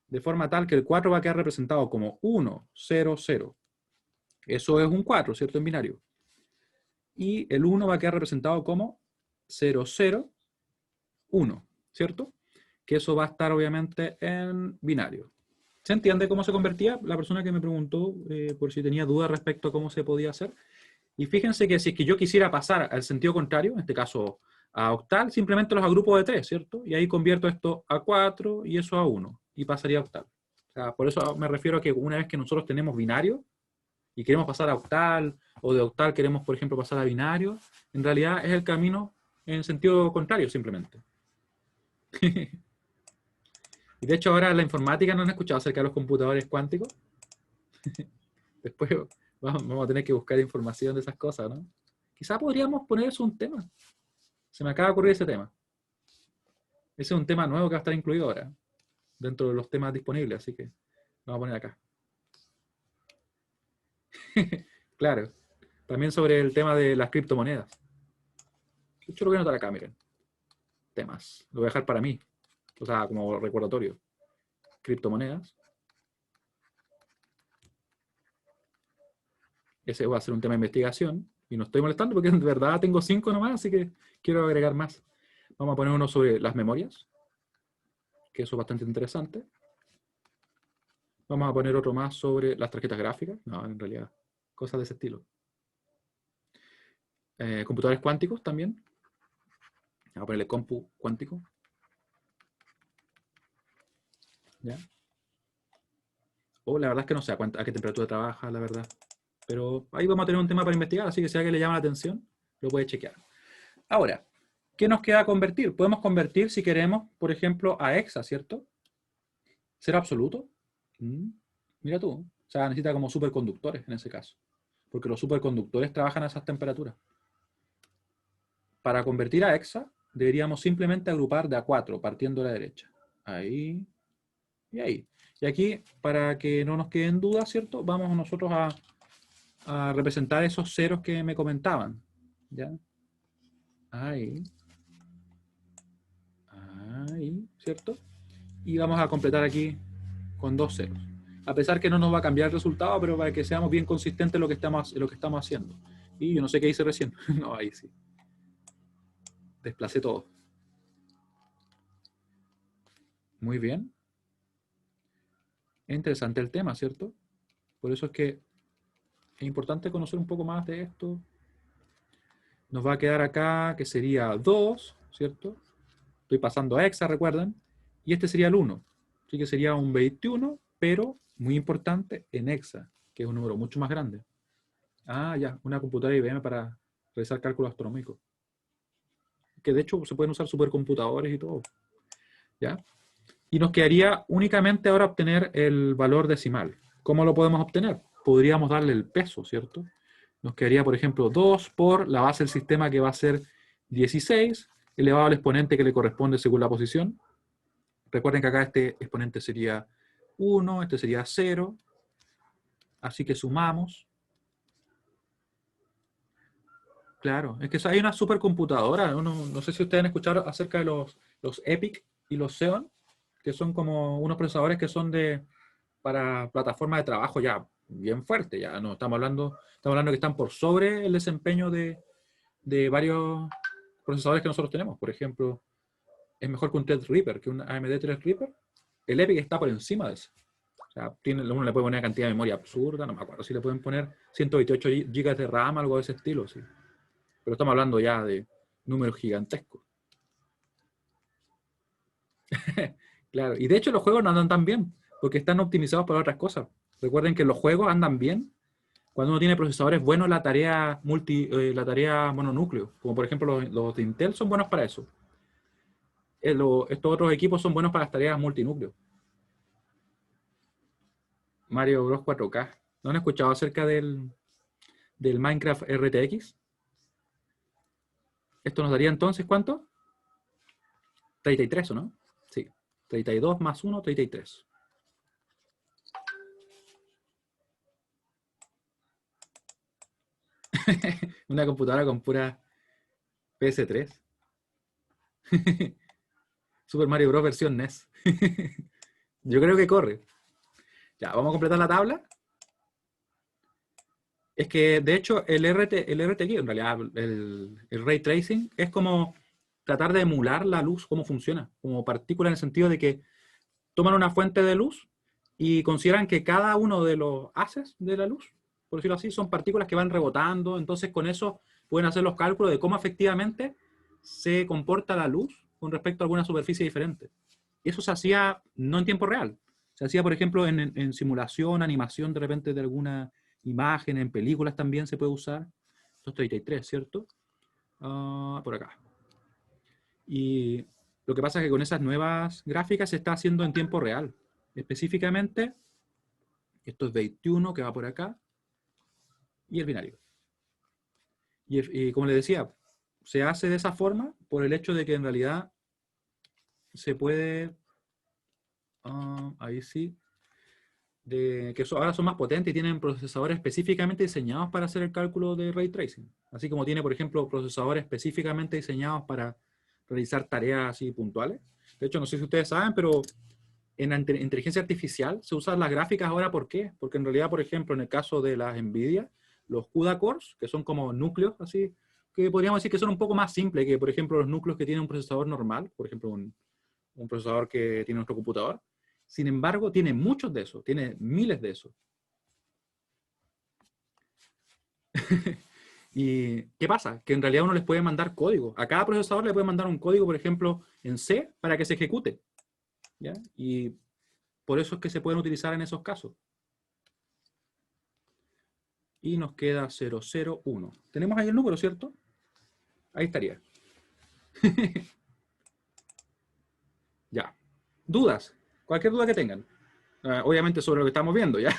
De forma tal que el 4 va a quedar representado como 1, 0, 0. Eso es un 4, ¿cierto? En binario. Y el 1 va a quedar representado como 0, 0, 1, ¿cierto? Que eso va a estar obviamente en binario. ¿Se entiende cómo se convertía? La persona que me preguntó por si tenía dudas respecto a cómo se podía hacer. Y fíjense que si es que yo quisiera pasar al sentido contrario, en este caso a octal, simplemente los agrupo de 3, ¿cierto? Y ahí convierto esto a 4 y eso a 1. Y pasaría a octal. O sea, por eso me refiero a que una vez que nosotros tenemos binario y queremos pasar a octal, o de octal queremos, por ejemplo, pasar a binario, en realidad es el camino en sentido contrario, simplemente. Y de hecho ahora la informática no han escuchado acerca de los computadores cuánticos. Después vamos a tener que buscar información de esas cosas, ¿no? Quizá podríamos poner eso un tema. Se me acaba de ocurrir ese tema. Ese es un tema nuevo que va a estar incluido ahora, dentro de los temas disponibles, así que lo vamos a poner acá. Claro. También sobre el tema de las criptomonedas. De hecho, lo voy a anotar acá, miren. Temas. Lo voy a dejar para mí. O sea, como recordatorio. Criptomonedas. Ese va a ser un tema de investigación. Y no estoy molestando porque de verdad tengo 5 nomás, así que quiero agregar más. Vamos a poner uno sobre las memorias, que eso es bastante interesante. Vamos a poner otro más sobre las tarjetas gráficas. No, en realidad, cosas de ese estilo. Computadores cuánticos también. Vamos a ponerle compu cuántico. ¿Ya? La verdad es que no sé a qué temperatura trabaja, la verdad. Pero ahí vamos a tener un tema para investigar, así que si a alguien le llama la atención, lo puede chequear. Ahora, ¿qué nos queda convertir? Podemos convertir, si queremos, por ejemplo, a hexa, ¿cierto? ¿Cero absoluto? Mira tú. O sea, necesita como superconductores en ese caso. Porque los superconductores trabajan a esas temperaturas. Para convertir a hexa, deberíamos simplemente agrupar de a 4, partiendo de la derecha. Ahí y ahí. Y aquí, para que no nos queden dudas, ¿cierto? Vamos nosotros a representar esos ceros que me comentaban. ¿Ya? Ahí. Ahí, ¿cierto? Y vamos a completar aquí con 2 ceros. A pesar que no nos va a cambiar el resultado, pero para que seamos bien consistentes en lo que estamos haciendo. Y yo no sé qué hice recién. No, ahí sí. Desplacé todo. Muy bien. Es interesante el tema, ¿cierto? Por eso es que es importante conocer un poco más de esto. Nos va a quedar acá que sería 2, ¿cierto? Estoy pasando a hexa, recuerden. Y este sería el 1. Así que sería un 21, pero muy importante en hexa, que es un número mucho más grande. Ah, ya, una computadora IBM para realizar cálculos astronómicos. Que de hecho se pueden usar supercomputadores y todo. ¿Ya? Y nos quedaría únicamente ahora obtener el valor decimal. ¿Cómo lo podemos obtener? Podríamos darle el peso, ¿cierto? Nos quedaría, por ejemplo, 2 por la base del sistema, que va a ser 16, elevado al exponente que le corresponde según la posición. Recuerden que acá este exponente sería 1, este sería 0. Así que sumamos. Claro, es que hay una supercomputadora. No sé si ustedes han escuchado acerca de los EPIC y los Xeon, que son como unos procesadores que son para plataformas de trabajo ya bien fuerte. Ya no estamos hablando que están por sobre el desempeño de varios procesadores que nosotros tenemos. Por ejemplo, es mejor que un Threadripper, que un AMD Threadripper. El EPIC está por encima de eso. O sea, uno le puede poner una cantidad de memoria absurda, no me acuerdo si le pueden poner 128 GB de RAM, algo de ese estilo, sí. Pero estamos hablando ya de números gigantescos. Claro, y de hecho los juegos no andan tan bien, porque están optimizados para otras cosas. Recuerden que los juegos andan bien cuando uno tiene procesadores buenos, la tarea mononúcleo, como por ejemplo los de Intel son buenos para eso. Estos otros equipos son buenos para las tareas multinúcleo. Mario Bros 4K. ¿No han escuchado acerca del Minecraft RTX? Esto nos daría entonces, ¿cuánto? 33, ¿o no? Sí. 32 más 1, 33. Una computadora con pura PS3. Super Mario Bros. Versión NES. Yo creo que corre. Ya, vamos a completar la tabla. Es que, de hecho, el RTX, en realidad, el Ray Tracing, es como tratar de emular la luz, cómo funciona, como partícula en el sentido de que toman una fuente de luz y consideran que cada uno de los haces de la luz, por decirlo así, son partículas que van rebotando, entonces con eso pueden hacer los cálculos de cómo efectivamente se comporta la luz con respecto a alguna superficie diferente. Y eso se hacía no en tiempo real, se hacía, por ejemplo, en simulación, animación de repente de alguna imagen, en películas también se puede usar. 233, ¿cierto? Por acá. Y lo que pasa es que con esas nuevas gráficas se está haciendo en tiempo real. Específicamente, esto es 21 que va por acá, y el binario. Y como les decía, se hace de esa forma por el hecho de que en realidad se puede, ahí sí, que ahora son más potentes y tienen procesadores específicamente diseñados para hacer el cálculo de Ray Tracing. Así como tiene, por ejemplo, procesadores específicamente diseñados para realizar tareas así puntuales. De hecho, no sé si ustedes saben, pero en la inteligencia artificial se usan las gráficas ahora. ¿Por qué? Porque en realidad, por ejemplo, en el caso de las NVIDIA, los CUDA cores, que son como núcleos así, que podríamos decir que son un poco más simples que, por ejemplo, los núcleos que tiene un procesador normal, por ejemplo, un procesador que tiene nuestro computador. Sin embargo, tiene muchos de esos, tiene miles de esos. ¿Y qué pasa? Que en realidad uno les puede mandar código. A cada procesador le puede mandar un código, por ejemplo, en C, para que se ejecute. ¿Ya? Y por eso es que se pueden utilizar en esos casos. Y nos queda 001. Tenemos ahí el número, ¿cierto? Ahí estaría. Ya. ¿Dudas? Cualquier duda que tengan. Obviamente sobre lo que estamos viendo, ¿ya?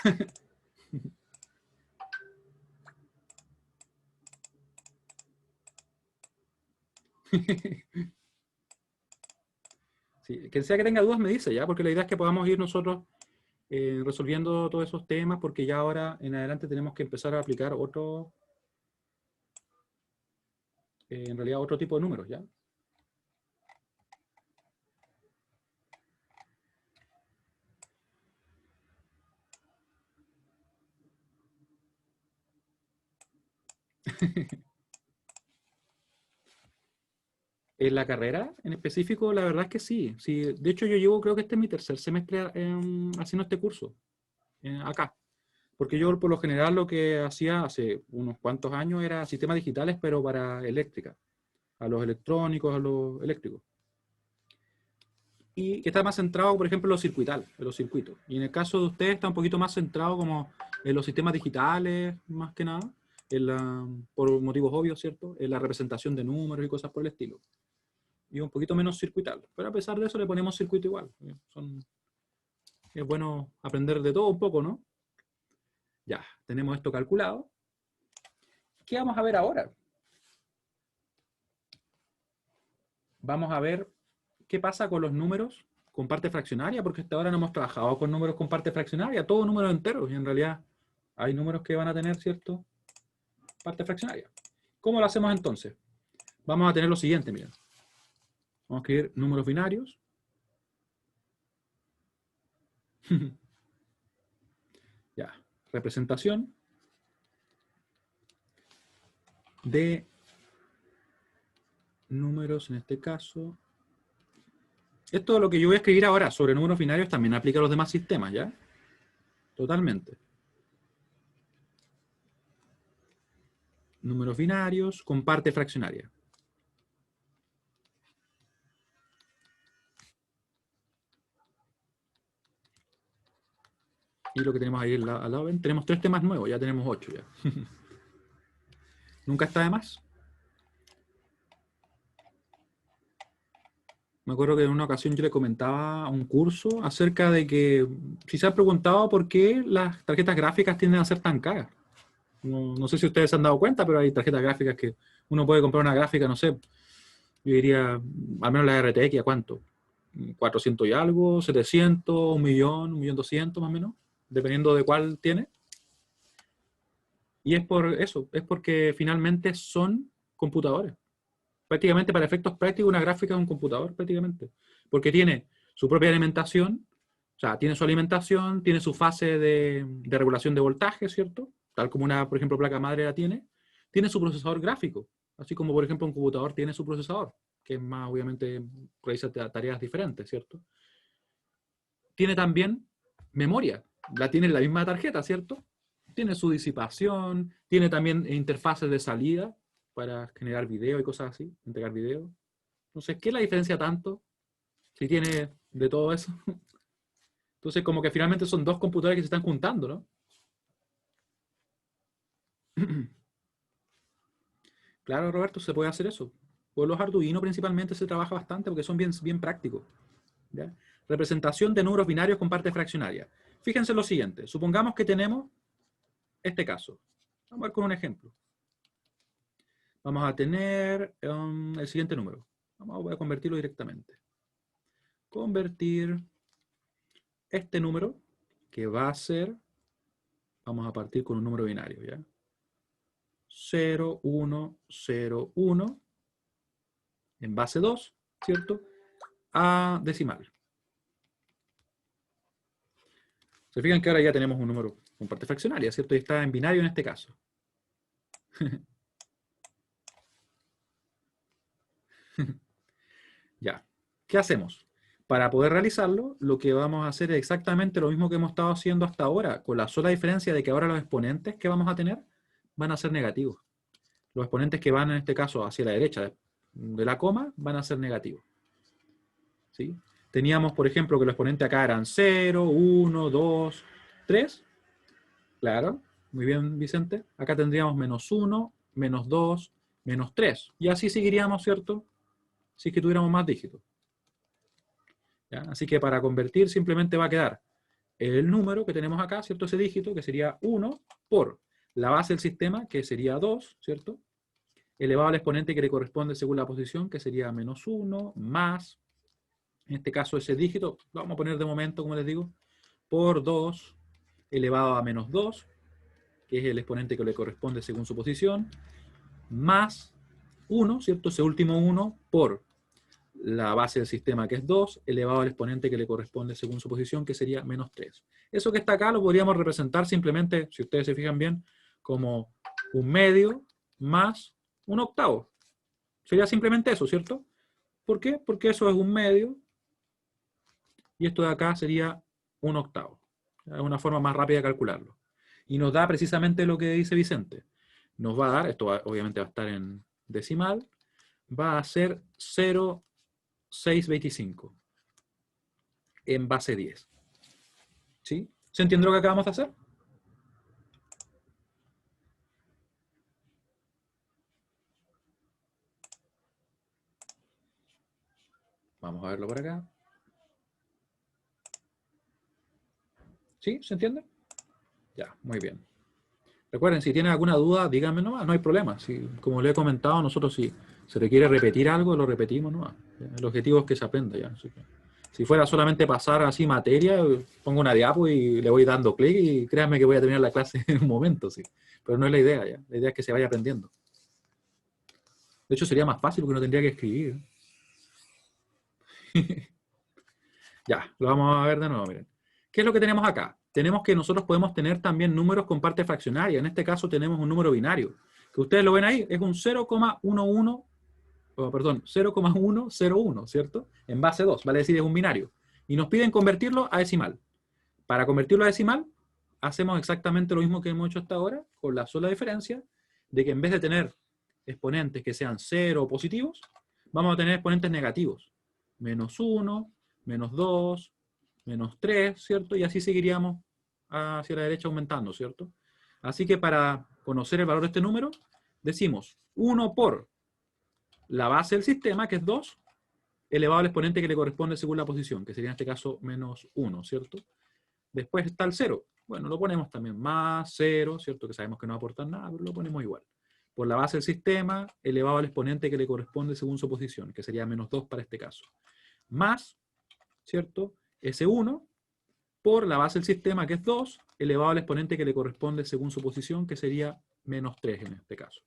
Sí, quien sea que tenga dudas me dice, ¿ya? Porque la idea es que podamos ir nosotros resolviendo todos esos temas, porque ya ahora en adelante tenemos que empezar a aplicar otro, en realidad otro tipo de números, ¿ya? En la carrera, en específico, la verdad es que sí. Sí, de hecho, yo llevo, creo que este es mi tercer semestre haciendo este curso, acá. Porque yo, por lo general, lo que hacía hace unos cuantos años era sistemas digitales, pero para eléctrica, a los electrónicos, a los eléctricos. Y que está más centrado, por ejemplo, en lo circuital, en los circuitos. Y en el caso de ustedes está un poquito más centrado como en los sistemas digitales, más que nada, por motivos obvios, ¿cierto? En la representación de números y cosas por el estilo. Y un poquito menos circuital. Pero a pesar de eso le ponemos circuito igual. Es bueno aprender de todo un poco, ¿no? Ya, tenemos esto calculado. ¿Qué vamos a ver ahora? Vamos a ver qué pasa con los números con parte fraccionaria, porque hasta ahora no hemos trabajado con números con parte fraccionaria, todos números enteros, y en realidad hay números que van a tener, ¿cierto?, parte fraccionaria. ¿Cómo lo hacemos entonces? Vamos a tener lo siguiente, miren. Vamos a escribir números binarios. Ya, representación de números, en este caso. Esto, lo que yo voy a escribir ahora sobre números binarios, también aplica a los demás sistemas, ¿ya? Totalmente. Números binarios con parte fraccionaria. Y lo que tenemos ahí al lado, ven, tenemos 3 temas nuevos, ya tenemos 8 ya. Nunca está de más. Me acuerdo que en una ocasión yo le comentaba un curso acerca de que si se han preguntado por qué las tarjetas gráficas tienden a ser tan caras. No sé si ustedes se han dado cuenta, pero hay tarjetas gráficas que uno puede comprar una gráfica, no sé, yo diría, al menos la RTX, ¿a cuánto? 400 y algo, 700, 1.200.000 más o menos, dependiendo de cuál tiene. Y es por eso, es porque finalmente son computadores. Prácticamente para efectos prácticos una gráfica es un computador prácticamente, porque tiene su propia alimentación, o sea, tiene su alimentación, tiene su fase de regulación de voltaje, ¿cierto? Tal como una, por ejemplo, placa madre la tiene su procesador gráfico, así como, por ejemplo, un computador tiene su procesador, que es más, obviamente, realiza tareas diferentes, ¿cierto? Tiene también memoria, la tiene en la misma tarjeta, ¿cierto? Tiene su disipación, tiene también interfaces de salida para generar video y cosas así, entregar video. Entonces, ¿qué la diferencia tanto si tiene de todo eso? Entonces, como que finalmente son 2 computadores que se están juntando, ¿no? Claro, Roberto, se puede hacer eso. Con los Arduino principalmente se trabaja bastante porque son bien prácticos. ¿Ya? Representación de números binarios con parte fraccionaria. Fíjense lo siguiente. Supongamos que tenemos este caso. Vamos a ver con un ejemplo. Vamos a tener el siguiente número. Voy a convertirlo directamente. Convertir este número, que va a ser, vamos a partir con un número binario, ¿ya? 0, 1, 0, 1, en base 2, ¿cierto? A decimal. Se fijan que ahora ya tenemos un número con parte fraccionaria, ¿cierto? Y está en binario en este caso. Ya. ¿Qué hacemos? Para poder realizarlo, lo que vamos a hacer es exactamente lo mismo que hemos estado haciendo hasta ahora, con la sola diferencia de que ahora los exponentes que vamos a tener van a ser negativos. Los exponentes que van en este caso hacia la derecha de la coma van a ser negativos. ¿Sí? Teníamos, por ejemplo, que los exponentes acá eran 0, 1, 2, 3. Claro, muy bien, Vicente. Acá tendríamos menos 1, menos 2, menos 3. Y así seguiríamos, ¿cierto? Si es que tuviéramos más dígitos. ¿Ya? Así que para convertir simplemente va a quedar el número que tenemos acá, ¿cierto? Ese dígito, que sería 1, por la base del sistema, que sería 2, ¿cierto? Elevado al exponente que le corresponde según la posición, que sería menos 1, más, en este caso ese dígito, lo vamos a poner de momento, como les digo, por 2, elevado a menos 2, que es el exponente que le corresponde según su posición, más 1, ¿cierto? Ese último 1 por la base del sistema, que es 2, elevado al exponente que le corresponde según su posición, que sería menos 3. Eso que está acá lo podríamos representar simplemente, si ustedes se fijan bien, como un medio más un octavo. Sería simplemente eso, ¿cierto? ¿Por qué? Porque eso es un medio y esto de acá sería un octavo. Es una forma más rápida de calcularlo. Y nos da precisamente lo que dice Vicente. Nos va a dar, esto obviamente va a estar en decimal, va a ser 0,625 en base 10. ¿Sí? ¿Se entiende lo que acabamos de hacer? Vamos a verlo por acá. ¿Sí? ¿Se entiende? Ya, muy bien. Recuerden, si tienen alguna duda, díganme nomás, no hay problema. Si, como le he comentado, nosotros si se requiere repetir algo, lo repetimos nomás. El objetivo es que se aprenda ya. Así que, si fuera solamente pasar así materia, pongo una diapo y le voy dando clic y créanme que voy a terminar la clase en un momento, sí. Pero no es la idea ya. La idea es que se vaya aprendiendo. De hecho, sería más fácil porque no tendría que escribir. Ya, lo vamos a ver de nuevo, miren. ¿Qué es lo que tenemos acá? Tenemos que nosotros podemos tener también números con parte fraccionaria. En este caso tenemos un número binario. Que ustedes lo ven ahí, es un 0,101, ¿cierto? En base 2, vale decir, es un binario. Y nos piden convertirlo a decimal. Para convertirlo a decimal, hacemos exactamente lo mismo que hemos hecho hasta ahora, con la sola diferencia de que en vez de tener exponentes que sean 0 o positivos, vamos a tener exponentes negativos. Menos 1, menos 2, menos 3, ¿cierto? Y así seguiríamos hacia la derecha aumentando, ¿cierto? Así que para conocer el valor de este número, decimos 1 por la base del sistema, que es 2, elevado al exponente que le corresponde según la posición, que sería en este caso menos 1, ¿cierto? Después está el 0. Bueno, lo ponemos también más 0, ¿cierto? Que sabemos que no va a aportar nada, pero lo ponemos igual. Por la base del sistema, elevado al exponente que le corresponde según su posición, que sería menos 2 para este caso. Más, ¿cierto? Ese 1 por la base del sistema, que es 2, elevado al exponente que le corresponde según su posición, que sería menos 3 en este caso.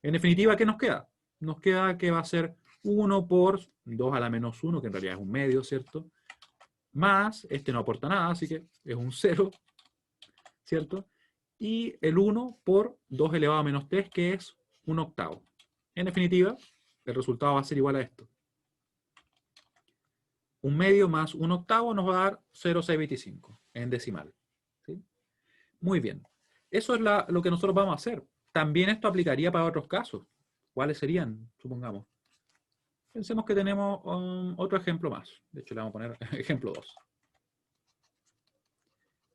En definitiva, ¿qué nos queda? Nos queda que va a ser 1 por 2 a la menos 1, que en realidad es un medio, ¿cierto? Más, este no aporta nada, así que es un 0, ¿cierto? Y el 1 por 2 elevado a menos 3, que es un octavo. En definitiva, el resultado va a ser igual a esto. Un medio más un octavo nos va a dar 0,625 en decimal. ¿Sí? Muy bien. Eso es lo que nosotros vamos a hacer. También esto aplicaría para otros casos. ¿Cuáles serían? Supongamos. Pensemos que tenemos otro ejemplo más. De hecho, le vamos a poner ejemplo 2.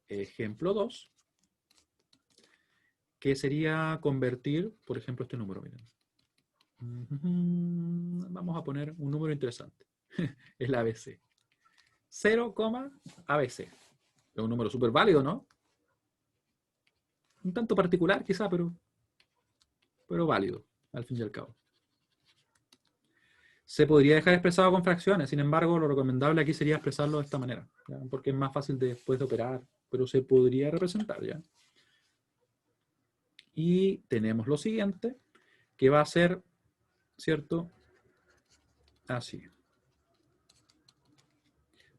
Ejemplo 2. Que sería convertir, por ejemplo, este número. Miren. Vamos a poner un número interesante. El ABC. 0, ABC. Es un número súper válido, ¿no? Un tanto particular quizá, pero válido, al fin y al cabo. Se podría dejar expresado con fracciones, sin embargo, lo recomendable aquí sería expresarlo de esta manera, ¿ya? Porque es más fácil después de operar, pero se podría representar, ¿ya? Y tenemos lo siguiente, que va a ser, ¿cierto? Así.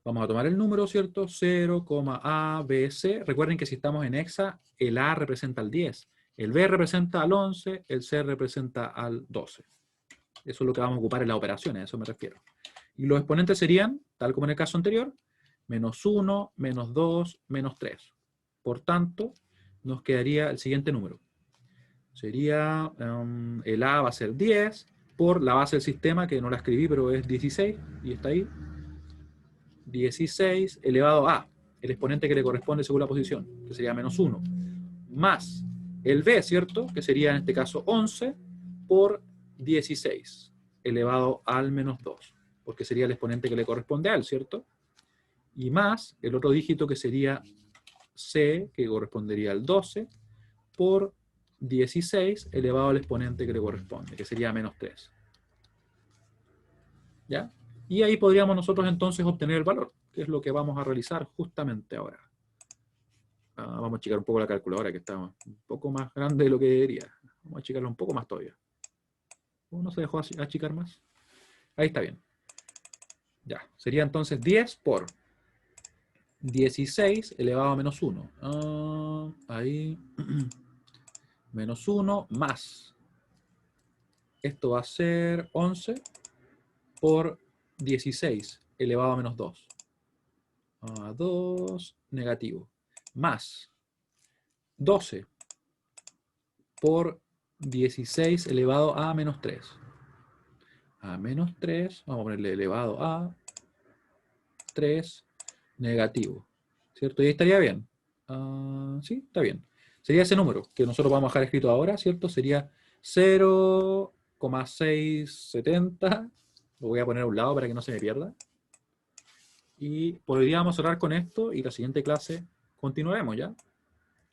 Vamos a tomar el número, ¿cierto? 0, ABC. Recuerden que si estamos en hexa, el A representa al 10, el B representa al 11, el C representa al 12. Eso es lo que vamos a ocupar en las operaciones, a eso me refiero. Y los exponentes serían, tal como en el caso anterior, menos 1, menos 2, menos 3. Por tanto, nos quedaría el siguiente número. Sería, el A va a ser 10, por la base del sistema, que no la escribí, pero es 16, y está ahí. 16 elevado a, el exponente que le corresponde según la posición, que sería menos 1, más el B, ¿cierto? Que sería en este caso 11 por 16 elevado al menos 2, porque sería el exponente que le corresponde a él, ¿cierto? Y más el otro dígito que sería C, que correspondería al 12, por 16 elevado al exponente que le corresponde, que sería menos 3. ¿Ya? Y ahí podríamos nosotros entonces obtener el valor, que es lo que vamos a realizar justamente ahora. Vamos a achicar un poco la calculadora, que está un poco más grande de lo que debería. Vamos a achicarla un poco más todavía. ¿No se dejó achicar más? Ahí está bien. Ya, sería entonces 10 por 16 elevado a menos 1. Ahí. Menos 1 más. Esto va a ser 11 por 16 elevado a menos 2. 2 negativo. Más 12 por 16 elevado a menos 3. A menos 3, vamos a ponerle elevado a 3 negativo. ¿Cierto? Y ahí estaría bien. Sí, está bien. Sería ese número que nosotros vamos a dejar escrito ahora, ¿cierto? Sería 0,670. Lo voy a poner a un lado para que no se me pierda. Y podríamos cerrar con esto y la siguiente clase continuaremos ya,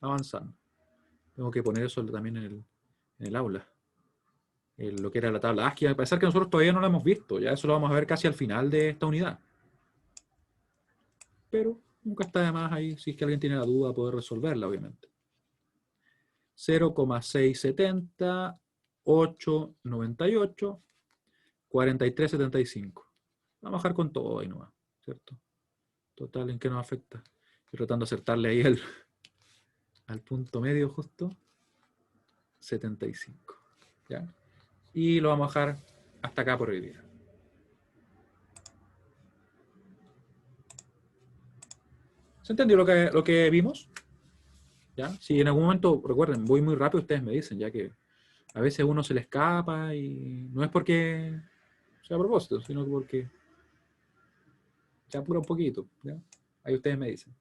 avanzando. Tengo que poner eso también en el aula. Lo que era la tabla ASCII, a pesar que nosotros todavía no lo hemos visto, ya eso lo vamos a ver casi al final de esta unidad. Pero nunca está de más ahí, si es que alguien tiene la duda, poder resolverla, obviamente. 0,670, 898, 4375. Vamos a bajar con todo ahí nomás, ¿cierto? Total, ¿en qué nos afecta? Estoy tratando de acertarle ahí al punto medio justo. 75. ¿Ya? Y lo vamos a dejar hasta acá por hoy día. ¿Se entendió lo que vimos? ¿Ya? Si en algún momento, recuerden, voy muy rápido, ustedes me dicen, ya que a veces uno se le escapa y no es porque sea a propósito, sino porque se apura un poquito. ¿Ya? Ahí ustedes me dicen.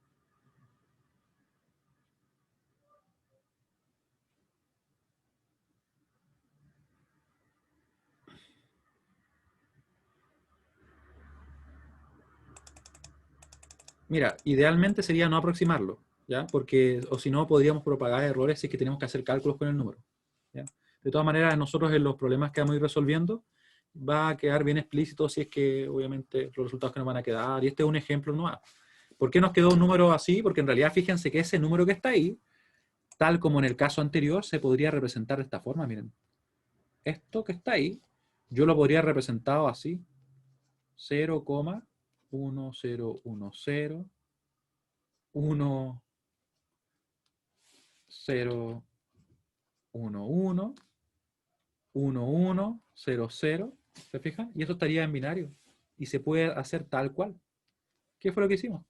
Mira, idealmente sería no aproximarlo, ¿ya? Porque, o si no, podríamos propagar errores si es que tenemos que hacer cálculos con el número, ¿ya? De todas maneras, nosotros en los problemas que vamos a ir resolviendo, va a quedar bien explícito si es que, obviamente, los resultados que nos van a quedar, y este es un ejemplo nomás. ¿Por qué nos quedó un número así? Porque en realidad, fíjense que ese número que está ahí, tal como en el caso anterior, se podría representar de esta forma, miren. Esto que está ahí, yo lo podría representar así, 0,1010, 1, 0, 1, 1, 1, 1, 0, 0, ¿se fijan? Y eso estaría en binario. Y se puede hacer tal cual. ¿Qué fue lo que hicimos?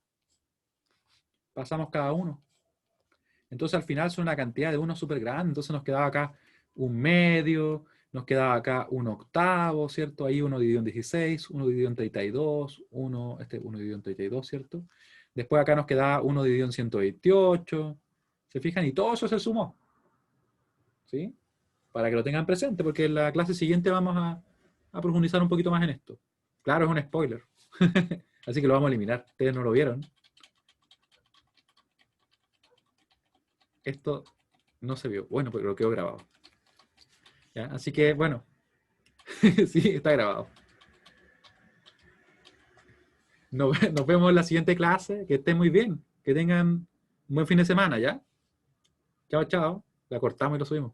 Pasamos cada uno. Entonces al final son una cantidad de unos súper grande. Entonces nos quedaba acá un medio, nos quedaba acá un octavo, ¿cierto? Ahí 1 dividido en 16, 1 dividido en 32, 1 dividido en 32, ¿cierto? Después acá nos quedaba 1 dividido en 128. ¿Se fijan? Y todo eso se sumó. ¿Sí? Para que lo tengan presente, porque en la clase siguiente vamos a profundizar un poquito más en esto. Claro, es un spoiler. Así que lo vamos a eliminar. Ustedes no lo vieron. Esto no se vio. Bueno, pero lo quedó grabado. ¿Ya? Así que, bueno. Sí, está grabado. Nos vemos en la siguiente clase. Que estén muy bien. Que tengan un buen fin de semana, ¿ya? Chao, chao. La cortamos y lo subimos.